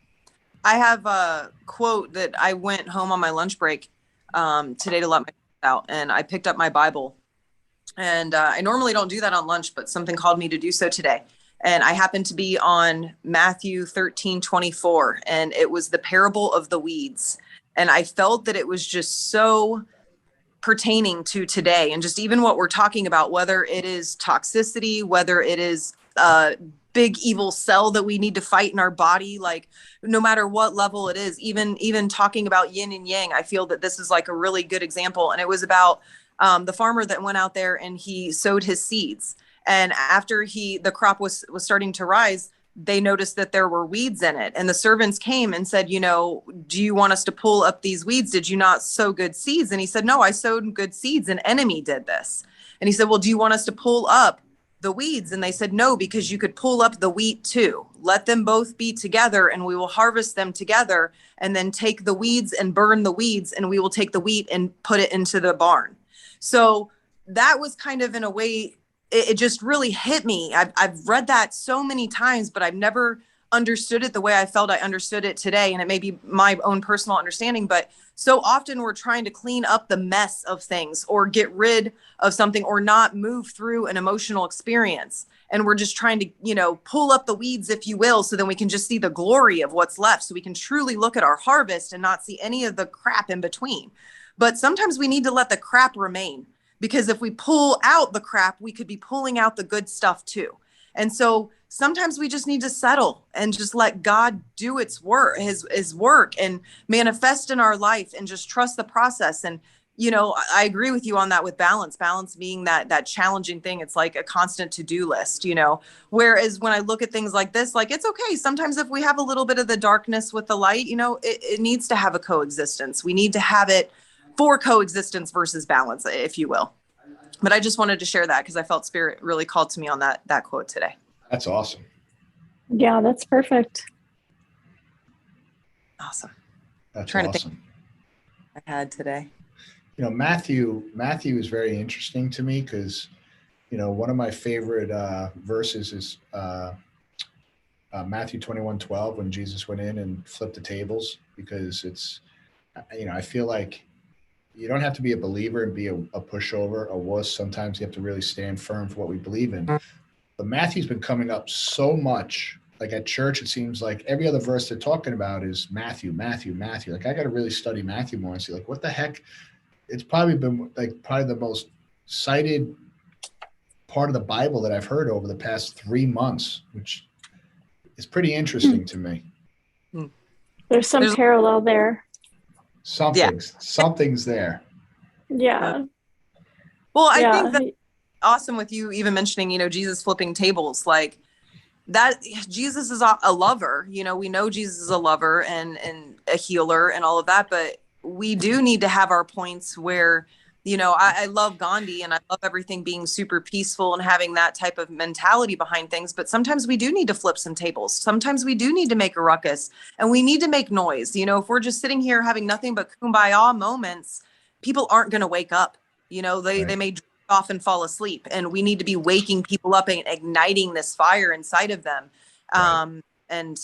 I have a quote that I went home on my lunch break today to let my kids out, and I picked up my Bible. And I normally don't do that on lunch, but something called me to do so today. And I happened to be on Matthew 13:24, and it was the parable of the weeds. And I felt that it was just so pertaining to today, and just even what we're talking about, whether it is toxicity, whether it is a big evil cell that we need to fight in our body, like no matter what level it is, even talking about yin and yang, I feel that this is like a really good example. And it was about the farmer that went out there and he sowed his seeds, and after the crop was starting to rise, they noticed that there were weeds in it. And the servants came and said, do you want us to pull up these weeds? Did you not sow good seeds? And he said, no, I sowed good seeds. An enemy did this. And he said, well, do you want us to pull up the weeds? And they said, no, because you could pull up the wheat too. Let them both be together, and we will harvest them together, and then take the weeds and burn the weeds, and we will take the wheat and put it into the barn. So that was kind of, in a way, it just really hit me. I've read that so many times, but I've never understood it the way I felt I understood it today. And it may be my own personal understanding, but so often we're trying to clean up the mess of things, or get rid of something, or not move through an emotional experience. And we're just trying to, pull up the weeds, if you will, so then we can just see the glory of what's left, so we can truly look at our harvest and not see any of the crap in between. But sometimes we need to let the crap remain, because if we pull out the crap, we could be pulling out the good stuff too. And so sometimes we just need to settle and just let God do his work and manifest in our life, and just trust the process. And, I agree with you on that with balance being that challenging thing. It's like a constant to-do list, whereas when I look at things like this, like, it's okay. Sometimes if we have a little bit of the darkness with the light, it needs to have a coexistence. We need to have it for coexistence versus balance, if you will. But I just wanted to share that because I felt Spirit really called to me on that quote today. That's awesome. Yeah, that's perfect. Awesome. That's trying awesome. To think I had today. Matthew is very interesting to me, because, one of my favorite verses is Matthew 21:12, when Jesus went in and flipped the tables, because it's, I feel like you don't have to be a believer and be a pushover, a wuss. Sometimes you have to really stand firm for what we believe in. But Matthew's been coming up so much. Like at church, it seems like every other verse they're talking about is Matthew, Matthew, Matthew. Like I got to really study Matthew more and see like, what the heck? It's probably been like probably the most cited part of the Bible that I've heard over the past 3 months, which is pretty interesting to me. There's some parallel there. Something's there. Yeah. Well, I think that's awesome with you even mentioning, Jesus flipping tables, like that. Jesus is a lover. We know Jesus is a lover and a healer and all of that, but we do need to have our points where, I love Gandhi and I love everything being super peaceful and having that type of mentality behind things. But sometimes we do need to flip some tables. Sometimes we do need to make a ruckus and we need to make noise. If we're just sitting here having nothing but kumbaya moments, people aren't going to wake up. They may drift off and fall asleep, and we need to be waking people up and igniting this fire inside of them. Right. And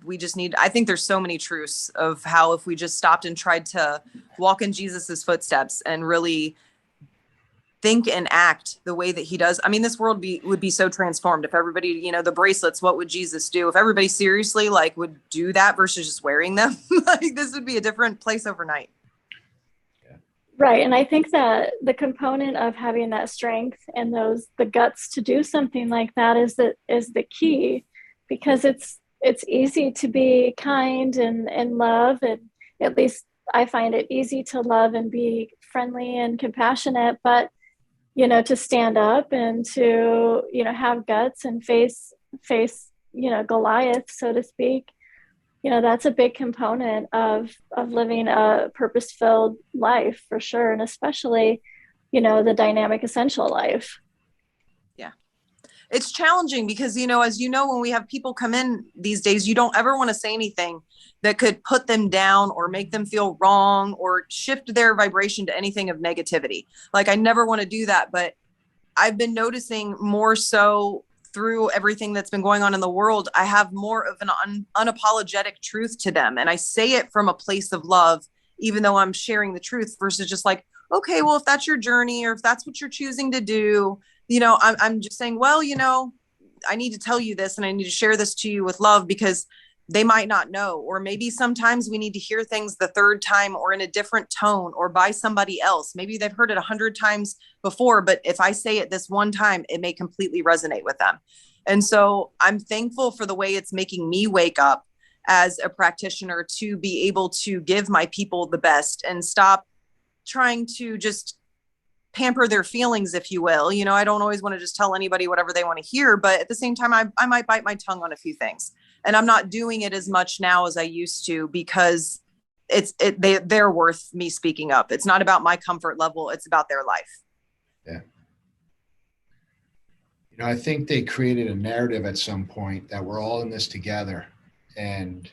we just I think there's so many truths of how if we just stopped and tried to walk in Jesus's footsteps and really think and act the way that he does. This world would be so transformed if everybody, the bracelets, what would Jesus do? If everybody seriously would do that versus just wearing them, this would be a different place overnight. Right. And I think that the component of having that strength and the guts to do something like that is the key, because it's easy to be kind and love. And at least I find it easy to love and be friendly and compassionate, but, to stand up and to, have guts and face, Goliath, so to speak, that's a big component of living a purpose-filled life for sure. And especially, the dynamic essential life. Yeah. It's challenging because, as when we have people come in these days, you don't ever want to say anything that could put them down or make them feel wrong or shift their vibration to anything of negativity. I never want to do that, but I've been noticing more so through everything that's been going on in the world, I have more of an unapologetic truth to them. And I say it from a place of love, even though I'm sharing the truth versus just okay, well, if that's your journey or if that's what you're choosing to do, I'm just saying, well, I need to tell you this and I need to share this to you with love because they might not know. Or maybe sometimes we need to hear things the third time or in a different tone or by somebody else. Maybe they've heard it 100 times before, but if I say it this one time, it may completely resonate with them. And so I'm thankful for the way it's making me wake up as a practitioner to be able to give my people the best and stop trying to just pamper their feelings, if you will. I don't always want to just tell anybody whatever they want to hear, but at the same time, I might bite my tongue on a few things. And I'm not doing it as much now as I used to because they're worth me speaking up. It's not about my comfort level. It's about their life. Yeah. I think they created a narrative at some point that we're all in this together, and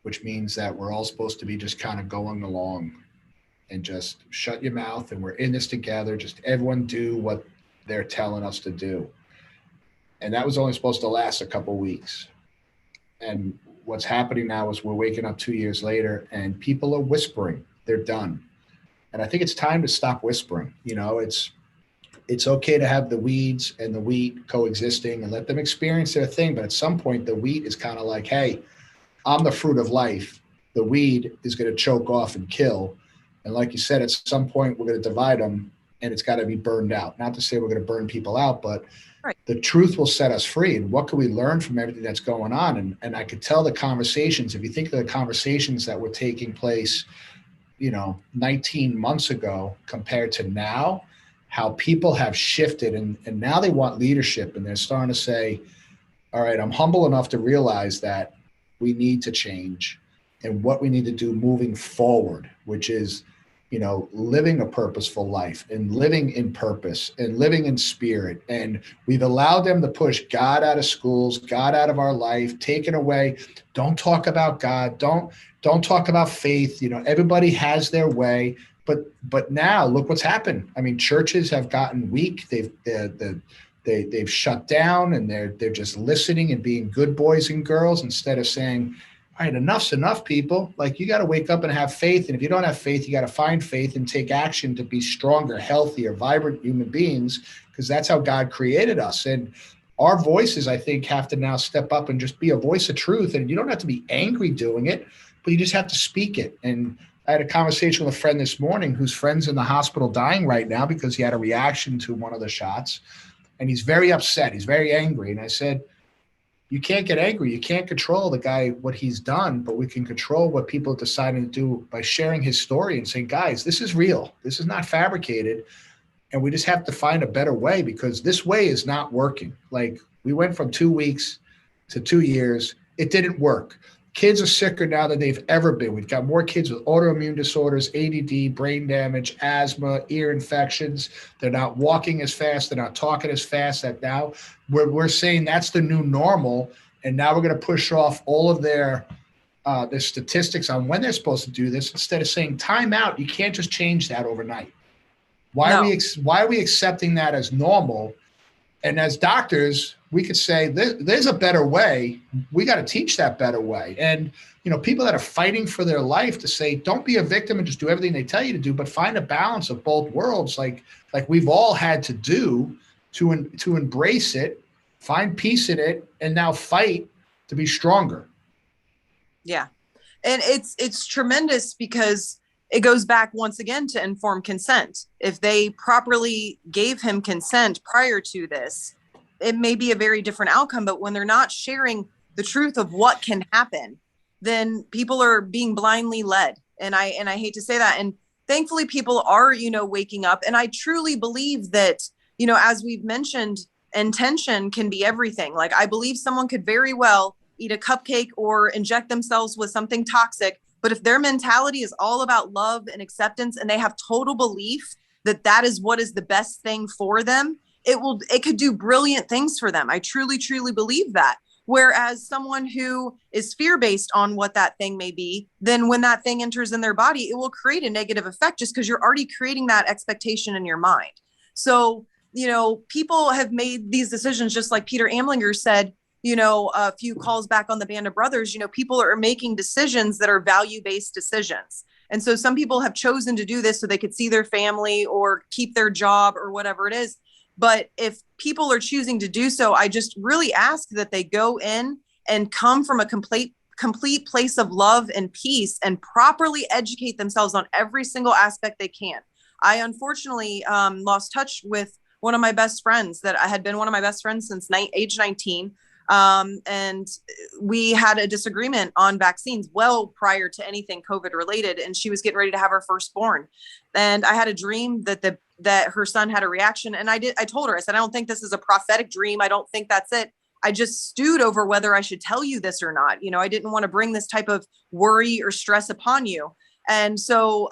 which means that we're all supposed to be just kind of going along and just shut your mouth and we're in this together. Just everyone do what they're telling us to do. And that was only supposed to last a couple weeks. And what's happening now is we're waking up 2 years later and people are whispering. They're done. And I think it's time to stop whispering. It's okay to have the weeds and the wheat coexisting and let them experience their thing. But at some point, the wheat is kind of like, hey, I'm the fruit of life. The weed is going to choke off and kill. And like you said, at some point, we're going to divide them and it's got to be burned out. Not to say we're going to burn people out, but right. The truth will set us free. And what can we learn from everything that's going on? And I could tell the conversations, if you think of the conversations that were taking place, 19 months ago compared to now, how people have shifted and now they want leadership and they're starting to say, all right, I'm humble enough to realize that we need to change and what we need to do moving forward, which is, living a purposeful life and living in purpose and living in spirit. And we've allowed them to push God out of schools, God out of our life, taken away. Don't talk about God. Don't talk about faith. Everybody has their way. But now look what's happened. Churches have gotten weak. The they've shut down, and they're just listening and being good boys and girls instead of saying, all right, enough's enough, people. Like, you got to wake up and have faith. And if you don't have faith, you got to find faith and take action to be stronger, healthier, vibrant human beings, because that's how God created us. And our voices, I think, have to now step up and just be a voice of truth. And you don't have to be angry doing it, but you just have to speak it. And I had a conversation with a friend this morning whose friend's in the hospital dying right now because he had a reaction to one of the shots. And he's very upset. He's very angry. And I said, you can't get angry. You can't control the guy, what he's done, but we can control what people are deciding to do by sharing his story and saying, guys, this is real. This is not fabricated. And we just have to find a better way, because this way is not working. Like, we went from 2 weeks to 2 years. It didn't work. Kids are sicker now than they've ever been. We've got more kids with autoimmune disorders, ADD, brain damage, asthma, ear infections. They're not walking as fast. They're not talking as fast. That now we're saying that's the new normal. And now we're going to push off all of their statistics on when they're supposed to do this, instead of saying time out. You can't just change that overnight. Why are we accepting that as normal? And as doctors, we could say there's a better way. We got to teach that better way. And, people that are fighting for their life to say, don't be a victim and just do everything they tell you to do, but find a balance of both worlds, like we've all had to do to embrace it, find peace in it, and now fight to be stronger. Yeah. And it's tremendous, because it goes back once again to informed consent. If they properly gave him consent prior to this, it may be a very different outcome. But when they're not sharing the truth of what can happen, then people are being blindly led. And I hate to say that. And thankfully, people are, waking up. And I truly believe that, as we've mentioned, intention can be everything. Like, I believe someone could very well eat a cupcake or inject themselves with something toxic. But if their mentality is all about love and acceptance, and they have total belief that that is what is the best thing for them, it could do brilliant things for them. I truly, truly believe that. Whereas someone who is fear-based on what that thing may be, then when that thing enters in their body, it will create a negative effect, just because you're already creating that expectation in your mind. So, people have made these decisions, just like Peter Amlinger said, a few calls back on the Band of Brothers. People are making decisions that are value-based decisions. And so some people have chosen to do this so they could see their family or keep their job or whatever it is. But if people are choosing to do so, I just really ask that they go in and come from a complete place of love and peace, and properly educate themselves on every single aspect they can. I unfortunately lost touch with one of my best friends that I had been one of my best friends since age 19. And we had a disagreement on vaccines well prior to anything COVID related. And she was getting ready to have her firstborn. And I had a dream that her son had a reaction. And I told her, I said, I don't think this is a prophetic dream. I don't think that's it. I just stewed over whether I should tell you this or not. I didn't want to bring this type of worry or stress upon you. And so,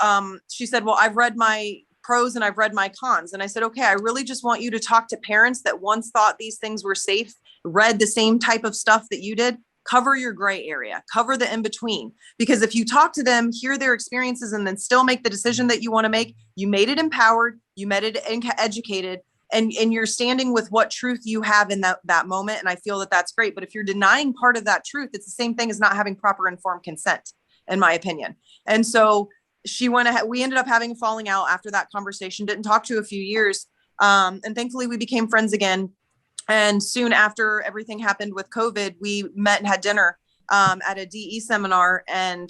she said, well, I've read my pros and I've read my cons. And I said, okay, I really just want you to talk to parents that once thought these things were safe, read the same type of stuff that you did. Cover your gray area, cover the in between, because if you talk to them, hear their experiences, and then still make the decision that you want to make, you made it empowered, you made it educated, and you're standing with what truth you have in that moment. And I feel that that's great. But if you're denying part of that truth, it's the same thing as not having proper informed consent, in my opinion. And so she went ahead. We ended up having a falling out after that conversation, didn't talk to a few years. And thankfully we became friends again. And soon after everything happened with COVID, we met and had dinner at a DE seminar. And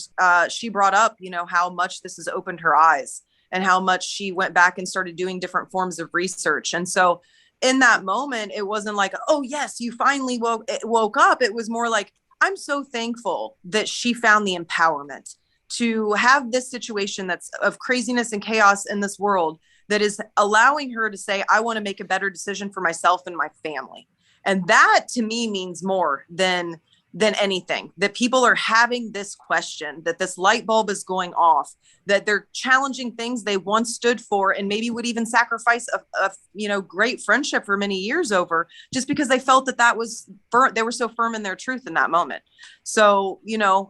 she brought up, how much this has opened her eyes, and how much she went back and started doing different forms of research. And so in that moment, it wasn't like, oh yes, you finally woke up. It was more like, I'm so thankful that she found the empowerment to have this situation that's of craziness and chaos in this world, that is allowing her to say, I want to make a better decision for myself and my family. And that to me means more than anything, that people are having this question, that this light bulb is going off, that they're challenging things they once stood for, and maybe would even sacrifice a great friendship for many years over, just because they felt that was they were so firm in their truth in that moment. So,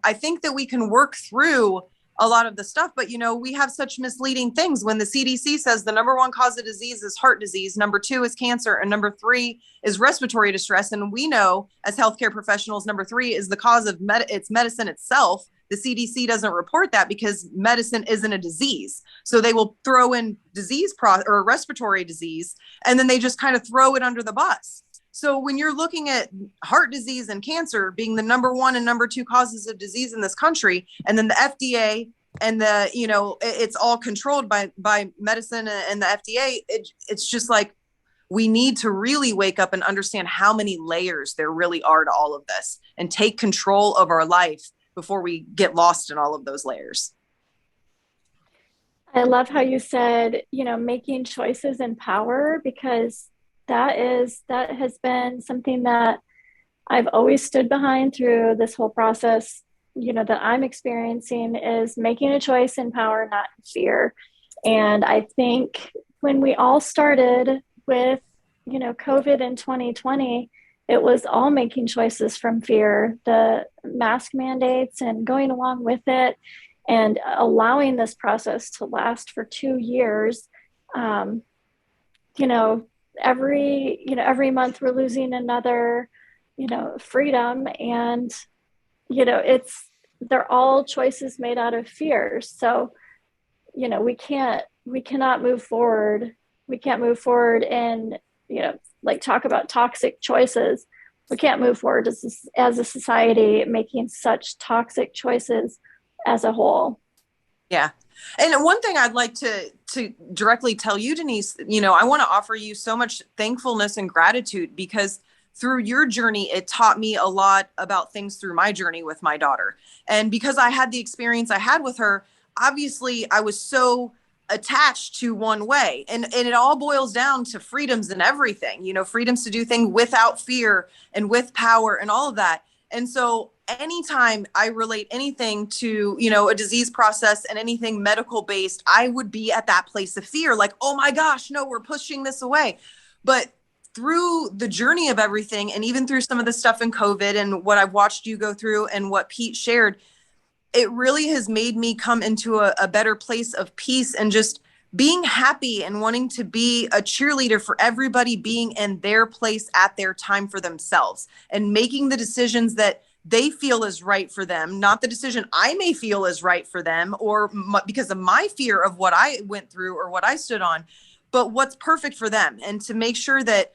I think that we can work through a lot of the stuff, but we have such misleading things when the CDC says the number one cause of disease is heart disease, number 2 is cancer, and number 3 is respiratory distress. And we know as healthcare professionals, number 3 is the cause of it's medicine itself. The CDC doesn't report that because medicine isn't a disease. So they will throw in or respiratory disease, and then they just kind of throw it under the bus. So when you're looking at heart disease and cancer being the number 1 and number 2 causes of disease in this country, and then the FDA and it's all controlled by medicine and the FDA, it's just like, we need to really wake up and understand how many layers there really are to all of this and take control of our life before we get lost in all of those layers. I love how you said, making choices in power, because that has been something that I've always stood behind through this whole process, that I'm experiencing, is making a choice in power, not in fear. And I think when we all started with, COVID in 2020, it was all making choices from fear, the mask mandates and going along with it, and allowing this process to last for 2 years. Every month we're losing another, freedom, and, they're all choices made out of fear. So, we cannot move forward. We can't move forward and, talk about toxic choices. We can't move forward as a society making such toxic choices as a whole. Yeah. And one thing I'd like to directly tell you, Denise, I want to offer you so much thankfulness and gratitude, because through your journey, it taught me a lot about things through my journey with my daughter. And because I had the experience I had with her, obviously I was so attached to one way, and it all boils down to freedoms and everything, freedoms to do things without fear and with power and all of that. And so anytime I relate anything to, a disease process and anything medical based, I would be at that place of fear, like, oh my gosh, no, we're pushing this away. But through the journey of everything, and even through some of the stuff in COVID and what I've watched you go through and what Pete shared, it really has made me come into a better place of peace and just being happy and wanting to be a cheerleader for everybody being in their place at their time for themselves and making the decisions that they feel is right for them, not the decision I may feel is right for them, or because of my fear of what I went through or what I stood on, but what's perfect for them. And to make sure that,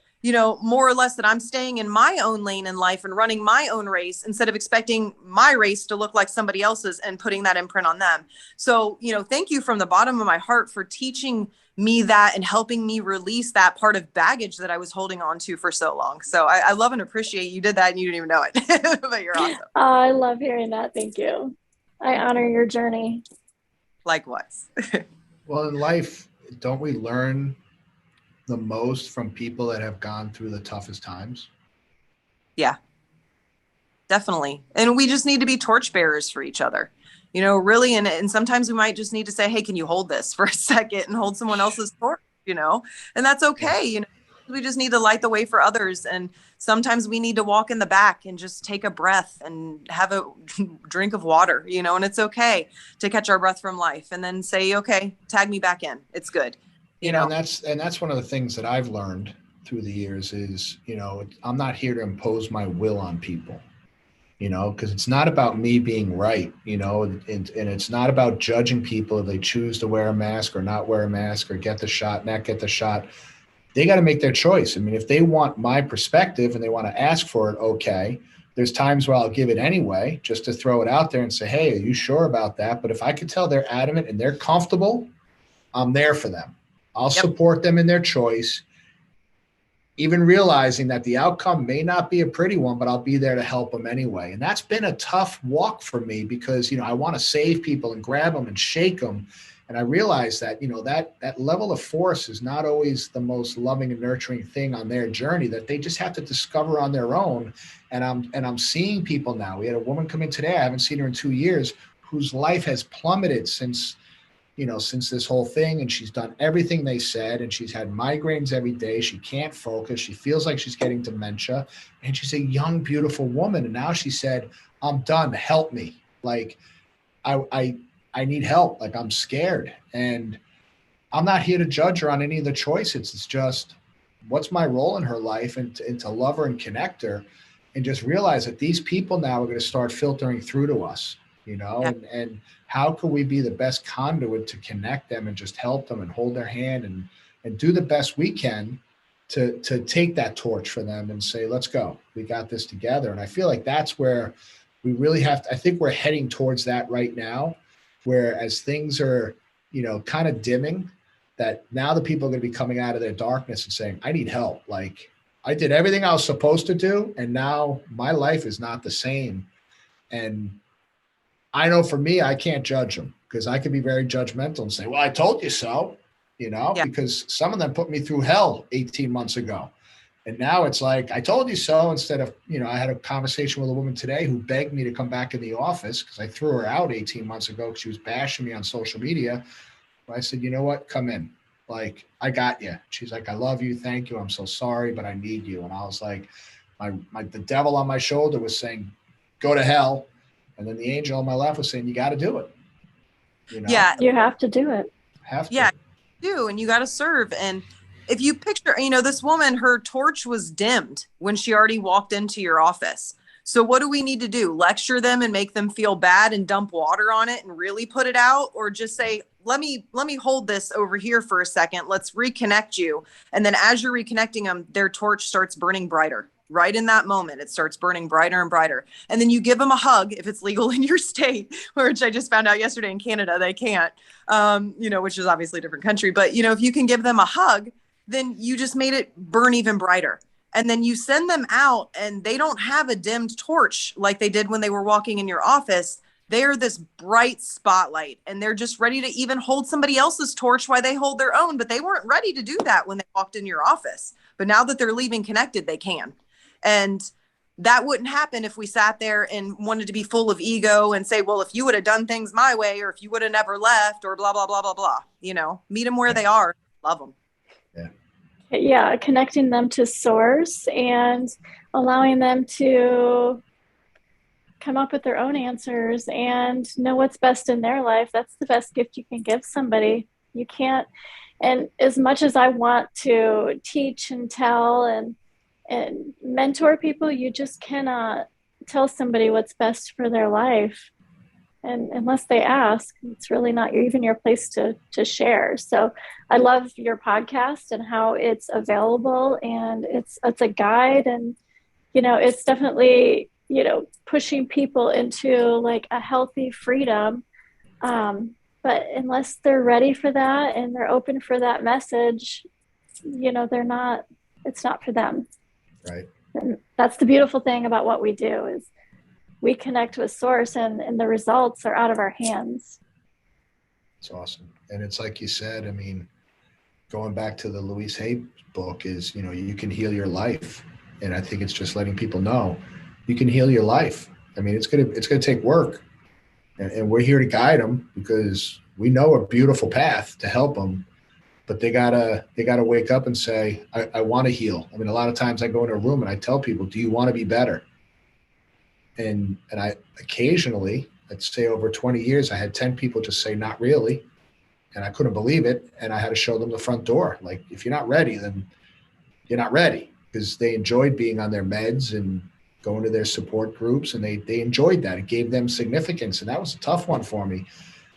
more or less that I'm staying in my own lane in life and running my own race instead of expecting my race to look like somebody else's and putting that imprint on them. So, thank you from the bottom of my heart for teaching me that and helping me release that part of baggage that I was holding on to for so long. So I love and appreciate you did that and you didn't even know it, but you're awesome. I love hearing that. Thank you. I honor your journey. Likewise. Well, in life, don't we learn the most from people that have gone through the toughest times? Yeah, definitely. And we just need to be torchbearers for each other, really. And sometimes we might just need to say, hey, can you hold this for a second and hold someone else's torch, and that's okay. We just need to light the way for others. And sometimes we need to walk in the back and just take a breath and have a drink of water, and it's okay to catch our breath from life and then say, okay, tag me back in. It's good. And that's one of the ththings that I've learned through the years is, I'm not here to impose my will on people, because it's not about me being right, and it's not about judging people if they choose to wear a mask or not wear a mask or get the shot, not get the shot. They got to make their choice. I mean, if they want my perspective and they want to ask for it, okay. There's times where I'll give it anyway, just to throw it out there and say, hey, are you sure about that? But if I could tell they're adamant and they're comfortable, I'm there for them. I'll support them in their choice, even realizing that the outcome may not be a pretty one, but I'll be there to help them anyway. And that's been a tough walk for me because, I want to save people and grab them and shake them. And I realize that, that level of force is not always the most loving and nurturing thing on their journey, that they just have to discover on their own. And I'm seeing people now. We had a woman come in today, I haven't seen her in 2 years, whose life has plummeted since this whole thing, and she's done everything they said, and she's had migraines every day. She can't focus. She feels like she's getting dementia, and she's a young, beautiful woman. And now she said, I'm done. Help me. Like I I need help. Like, I'm scared. And I'm not here to judge her on any of the choices. It's just, what's my role in her life, and to love her and connect her, and just realize that these people now are going to start filtering through to us, Yeah. and how can we be the best conduit to connect them and just help them and hold their hand and do the best we can to take that torch for them and say, let's go, we got this together. And I feel like that's where we really have to, I think we're heading towards that right now, where as things are, kind of dimming, that now the people are going to be coming out of their darkness and saying, I need help. Like, I did everything I was supposed to do, and now my life is not the same. And I know for me, I can't judge them, because I could be very judgmental and say, well, I told you so, Yeah. because some of them put me through hell 18 months ago. And now it's like, I told you so, instead of, I had a conversation with a woman today who begged me to come back in the office because I threw her out 18 months ago because she was bashing me on social media. I said, you know what? Come in. Like, I got you. She's like, I love you. Thank you. I'm so sorry, but I need you. And I was like, the devil on my shoulder was saying, go to hell. And then the angel on my left was saying, you got to do it. Yeah. You have to do it. Have to. Yeah, you do, and you got to serve. And if you picture, this woman, her torch was dimmed when she already walked into your office. So what do we need to do? Lecture them and make them feel bad and dump water on it and really put it out? Or just say, let me hold this over here for a second. Let's reconnect you. And then as you're reconnecting them, their torch starts burning brighter. Right in that moment, it starts burning brighter and brighter. And then you give them a hug if it's legal in your state, which I just found out yesterday in Canada, they can't, which is obviously a different country. But, if you can give them a hug, then you just made it burn even brighter. And then you send them out and they don't have a dimmed torch like they did when they were walking in your office. They're this bright spotlight, and they're just ready to even hold somebody else's torch while they hold their own. But they weren't ready to do that when they walked in your office. But now that they're leaving connected, they can. And that wouldn't happen if we sat there and wanted to be full of ego and say, well, if you would have done things my way, or if you would have never left, or blah, blah, blah, blah, blah, meet them where they are. Love them. Yeah, connecting them to source and allowing them to come up with their own answers and know what's best in their life. That's the best gift you can give somebody. You can't, and as much as I want to teach and tell and mentor people, you just cannot tell somebody what's best for their life. And unless they ask, it's really not even your place to share. So I love your podcast and how it's available, and it's a guide, and, it's definitely, pushing people into like a healthy freedom. But unless they're ready for that and they're open for that message, it's not for them. Right. And that's the beautiful thing about what we do is we connect with source, and the results are out of our hands. It's awesome. And it's like you said, I mean, going back to the Louise Hay book is, you can heal your life. And I think it's just letting people know you can heal your life. I mean, it's going to take work, and we're here to guide them because we know a beautiful path to help them, but they gotta wake up and say, I want to heal. I mean, a lot of times I go in a room and I tell people, do you want to be better? And I occasionally, I'd say over 20 years, I had 10 people just say, not really. And I couldn't believe it. And I had to show them the front door. Like, if you're not ready, then you're not ready, because they enjoyed being on their meds and going to their support groups. And they enjoyed that. It gave them significance. And that was a tough one for me.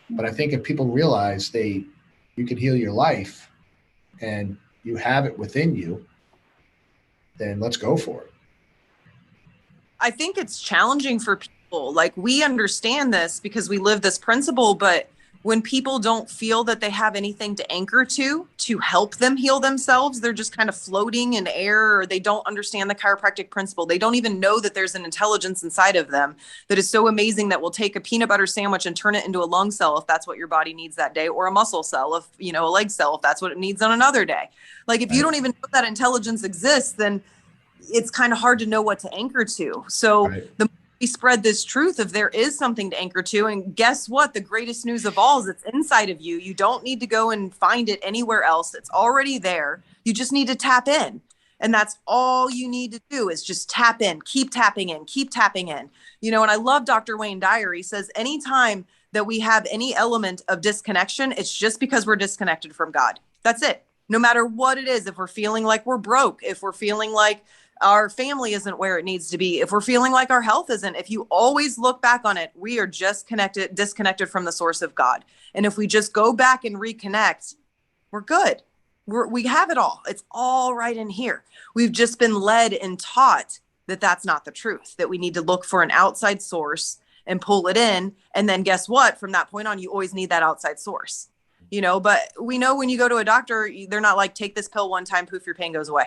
But I think if people realize you can heal your life and you have it within you, then let's go for it. I think it's challenging for people. Like, we understand this because we live this principle, but when people don't feel that they have anything to anchor to help them heal themselves, they're just kind of floating in air, or they don't understand the chiropractic principle. They don't even know that there's an intelligence inside of them that is so amazing that will take a peanut butter sandwich and turn it into a lung cell if that's what your body needs that day, or a muscle cell, if, a leg cell, if that's what it needs on another day. Like, if you don't even know that intelligence exists, then it's kind of hard to know what to anchor to. So the more we spread this truth of there is something to anchor to, and guess what? The greatest news of all is it's inside of you. You don't need to go and find it anywhere else. It's already there. You just need to tap in. And that's all you need to do is just tap in, keep tapping in, keep tapping in. And I love Dr. Wayne Dyer. He says, anytime that we have any element of disconnection, it's just because we're disconnected from God. That's it. No matter what it is, if we're feeling like we're broke, if we're feeling like our family isn't where it needs to be, if we're feeling like our health isn't, if you always look back on it, we are just disconnected from the source of God. And if we just go back and reconnect, we're good. We have it all. It's all right in here. We've just been led and taught that that's not the truth, that we need to look for an outside source and pull it in. And then guess what? From that point on, you always need that outside source, but we know when you go to a doctor, they're not like, take this pill one time, poof, your pain goes away.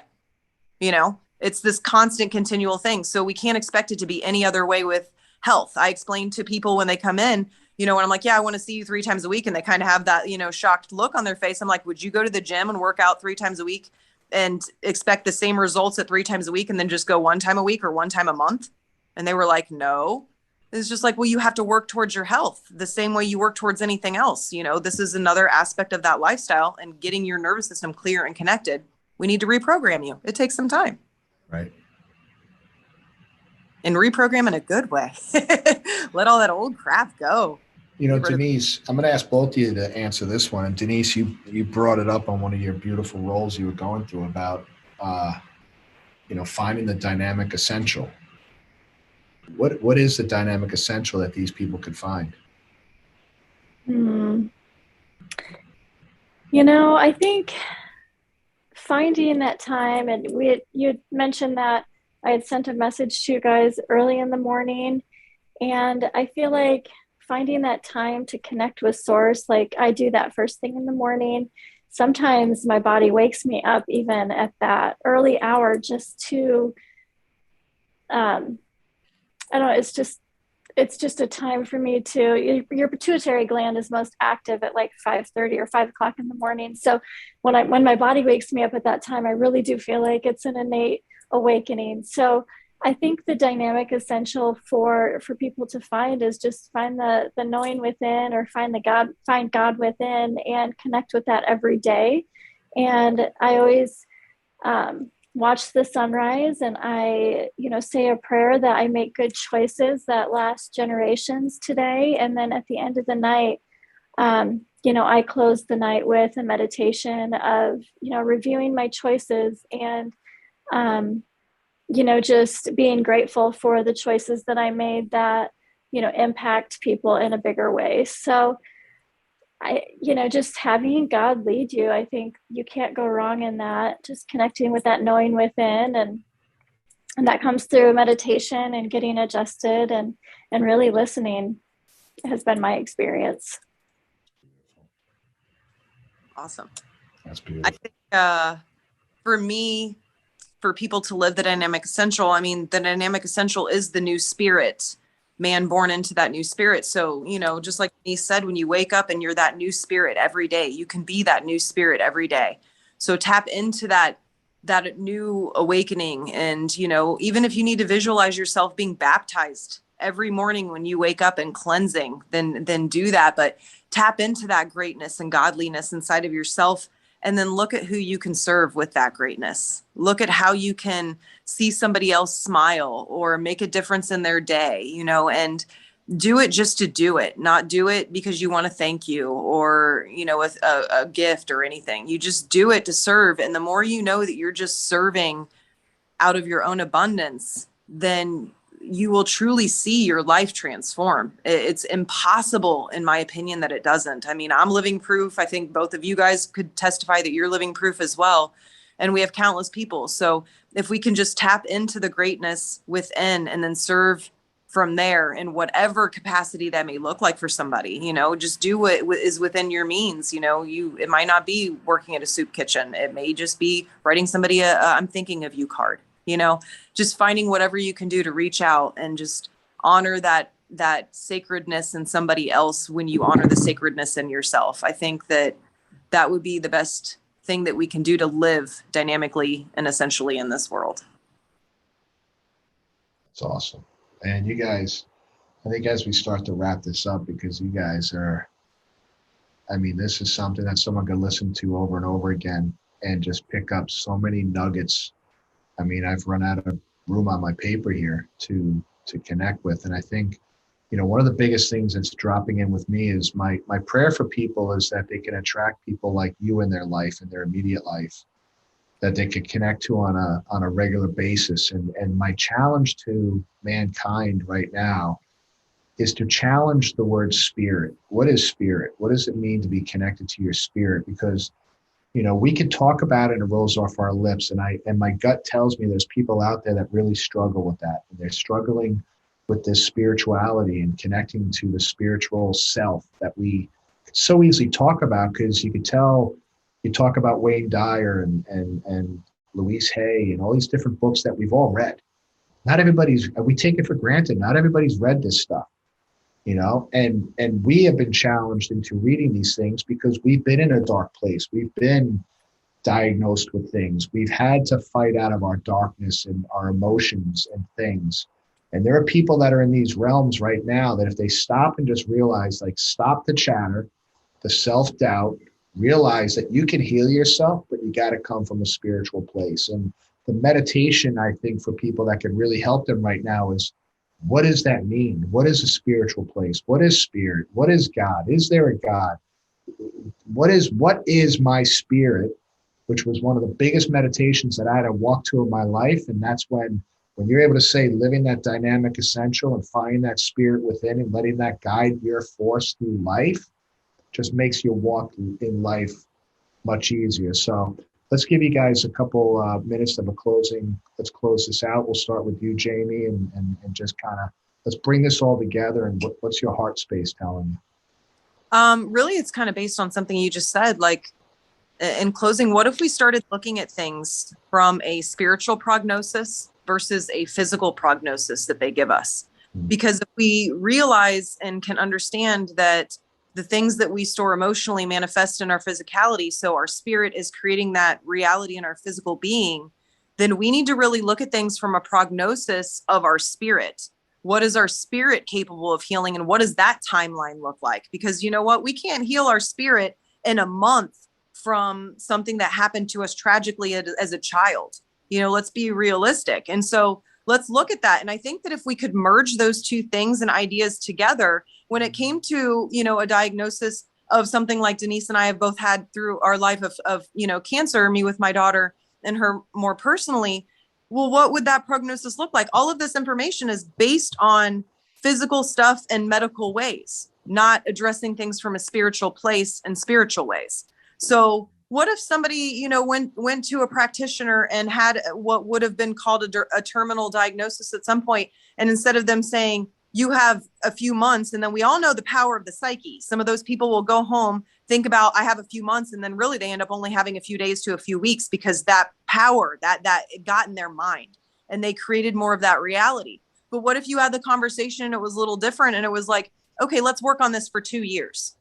It's this constant continual thing. So we can't expect it to be any other way with health. I explain to people when they come in, when I'm like, yeah, I want to see you 3 times a week. And they kind of have that, shocked look on their face. I'm like, would you go to the gym and work out 3 times a week and expect the same results at 3 times a week and then just go 1 time a week or 1 time a month? And they were like, no. It's just like, well, you have to work towards your health the same way you work towards anything else. This is another aspect of that lifestyle and getting your nervous system clear and connected. We need to reprogram you. It takes some time. Right. And reprogram in a good way. Let all that old crap go. Denise, I'm going to ask both of you to answer this one. And Denise, you brought it up on one of your beautiful roles you were going through about, finding the dynamic essential. What is the dynamic essential that these people could find? I think finding that time, and you had mentioned that I had sent a message to you guys early in the morning, and I feel like finding that time to connect with source, like I do that first thing in the morning. Sometimes my body wakes me up even at that early hour just to, I don't know, it's just a time for me to, your pituitary gland is most active at like 5:30 or 5 o'clock in the morning. So when my body wakes me up at that time, I really do feel like it's an innate awakening. So I think the dynamic essential for people to find is just find the knowing within, or find God within and connect with that every day. And I always watch the sunrise, and I, say a prayer that I make good choices that last generations today. And then at the end of the night, I close the night with a meditation of, reviewing my choices and, just being grateful for the choices that I made that, impact people in a bigger way. So just having God lead you, I think you can't go wrong in that. Just connecting with that knowing within, and that comes through meditation and getting adjusted and really listening has been my experience. Awesome. That's beautiful. I think for me, for people to live the dynamic essential, the dynamic essential is the new spirit, man born into that new spirit. So, just like he said, when you wake up and you're that new spirit every day, you can be that new spirit every day. So tap into that new awakening. And, even if you need to visualize yourself being baptized every morning when you wake up and cleansing, then do that. But tap into that greatness and godliness inside of yourself. And then look at who you can serve with that greatness. Look at how you can see somebody else smile or make a difference in their day, and do it just to do it, not do it because you want to thank you or, with a gift or anything. You just do it to serve. And the more you know that you're just serving out of your own abundance, then you will truly see your life transform. It's impossible, in my opinion, that it doesn't. I'm living proof. I think both of you guys could testify that you're living proof as well. And we have countless people. So if we can just tap into the greatness within and then serve from there in whatever capacity that may look like for somebody, just do what is within your means. It might not be working at a soup kitchen. It may just be writing somebody a I'm thinking of you card. Just finding whatever you can do to reach out and just honor that sacredness in somebody else when you honor the sacredness in yourself. I think that would be the best thing that we can do to live dynamically and essentially in this world. It's awesome. And you guys, I think as we start to wrap this up, because you guys are, this is something that someone could listen to over and over again and just pick up so many nuggets. I've run out of room on my paper here to connect with. And I think one of the biggest things that's dropping in with me is my prayer for people is that they can attract people like you in their life, in their immediate life, that they could connect to on a regular basis. And my challenge to mankind right now is to challenge the word spirit. What is spirit? What does it mean to be connected to your spirit? Because we can talk about it and it rolls off our lips. And my gut tells me there's people out there that really struggle with that. And they're struggling with this spirituality and connecting to the spiritual self that we so easily talk about, because you could tell you talk about Wayne Dyer and Louise Hay and all these different books that we've all read. Not everybody's, we take it for granted. Not everybody's read this stuff, and we have been challenged into reading these things because we've been in a dark place. We've been diagnosed with things. We've had to fight out of our darkness and our emotions and things. And there are people that are in these realms right now that if they stop and just realize, stop the chatter, the self-doubt, realize that you can heal yourself, but you got to come from a spiritual place. And the meditation, I think, for people that could really help them right now is, what does that mean? What is a spiritual place? What is spirit? What is God? Is there a God? What is my spirit? Which was one of the biggest meditations that I had to walk to in my life. And that's when you're able to say living that dynamic essential and finding that spirit within and letting that guide your force through life just makes your walk in life much easier. So let's give you guys a couple minutes of a closing. Let's close this out. We'll start with you, Jamie, and just kind of let's bring this all together. And what's your heart space telling you? Really, it's kind of based on something you just said. In closing, what if we started looking at things from a spiritual prognosis versus a physical prognosis that they give us? Because if we realize and can understand that the things that we store emotionally manifest in our physicality, so our spirit is creating that reality in our physical being, then we need to really look at things from a prognosis of our spirit. What is our spirit capable of healing, and what does that timeline look like? Because you know what? We can't heal our spirit in a month from something that happened to us tragically as a child. Let's be realistic. And so let's look at that. And I think that if we could merge those two things and ideas together, when it came to, a diagnosis of something like Denise and I have both had through our life of cancer, me with my daughter and her more personally, well, what would that prognosis look like? All of this information is based on physical stuff and medical ways, not addressing things from a spiritual place and spiritual ways. So what if somebody, went to a practitioner and had what would have been called a terminal diagnosis at some point, and instead of them saying, you have a few months, and then we all know the power of the psyche. Some of those people will go home, think about, I have a few months, and then really they end up only having a few days to a few weeks because that power, that it got in their mind and they created more of that reality. But what if you had the conversation and it was a little different and it was like, okay, let's work on this for 2 years.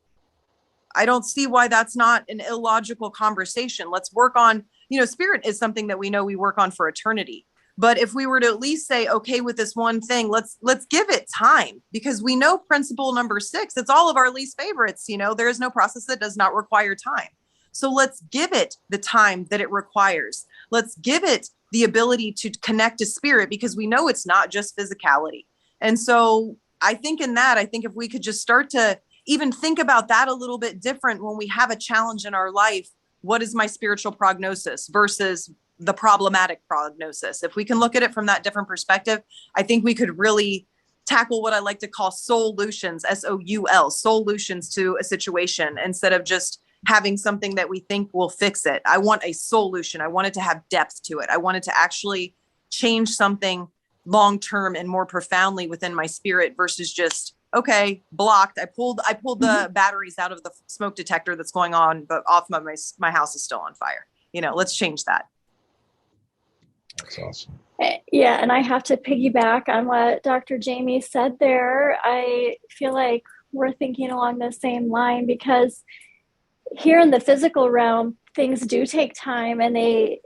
I don't see why that's not an illogical conversation. Let's work on, spirit is something that we know we work on for eternity. But if we were to at least say, okay, with this one thing, let's give it time, because we know principle number 6, it's all of our least favorites. There is no process that does not require time. So let's give it the time that it requires. Let's give it the ability to connect to spirit, because we know it's not just physicality. And so I think if we could just start to even think about that a little bit different when we have a challenge in our life, what is my spiritual prognosis versus the problematic prognosis? If we can look at it from that different perspective, I think we could really tackle what I like to call SOULutions, SOUL, SOULutions to a situation, instead of just having something that we think will fix it. I want a SOULution. I want it to have depth to it. I want it to actually change something long-term and more profoundly within my spirit versus just, okay, blocked. I pulled the batteries out of the smoke detector that's going on, but off my house is still on fire. Let's change that. That's awesome. Yeah, and I have to piggyback on what Dr. Jamie said there. I feel like we're thinking along the same line, because here in the physical realm, things do take time, and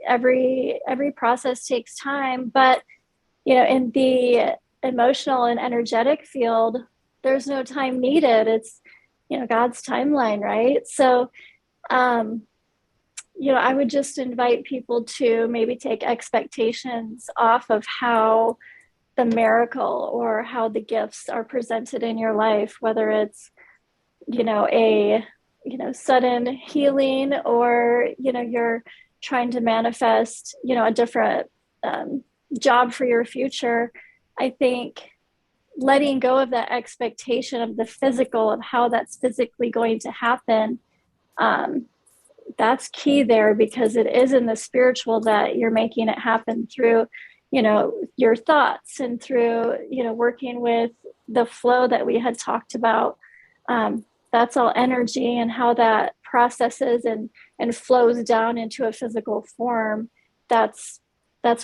every process takes time. But in the emotional and energetic field, there's no time needed. It's God's timeline, right? So I would just invite people to maybe take expectations off of how the miracle or how the gifts are presented in your life, whether it's, a, sudden healing, or, you're trying to manifest, a different job for your future. I think letting go of that expectation of the physical, of how that's physically going to happen, that's key there, because it is in the spiritual that you're making it happen through, your thoughts, and through, working with the flow that we had talked about. That's all energy, and how that processes and flows down into a physical form. That's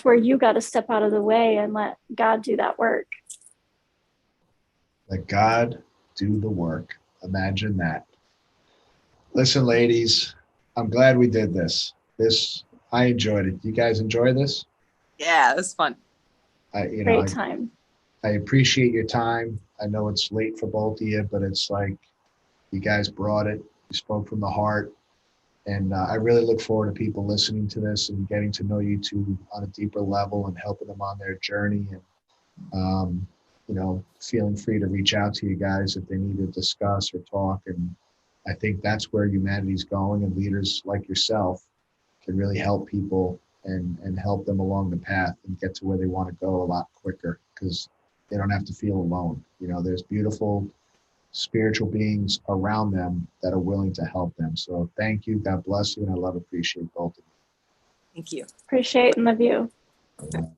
where you got to step out of the way and let God do that work. Let God do the work. Imagine that. Listen, ladies, I'm glad we did this. I enjoyed it. You guys enjoy this? Yeah, it was fun. Great time. I appreciate your time. I know it's late for both of you, but it's like you guys brought it. You spoke from the heart. And I really look forward to people listening to this and getting to know you two on a deeper level and helping them on their journey. And, feeling free to reach out to you guys if they need to discuss or talk. And I think that's where humanity's going, and leaders like yourself can really help people and help them along the path and get to where they want to go a lot quicker, because they don't have to feel alone. There's beautiful spiritual beings around them that are willing to help them. So thank you. God bless you. And I appreciate both of you. Thank you. Appreciate and love you. All right.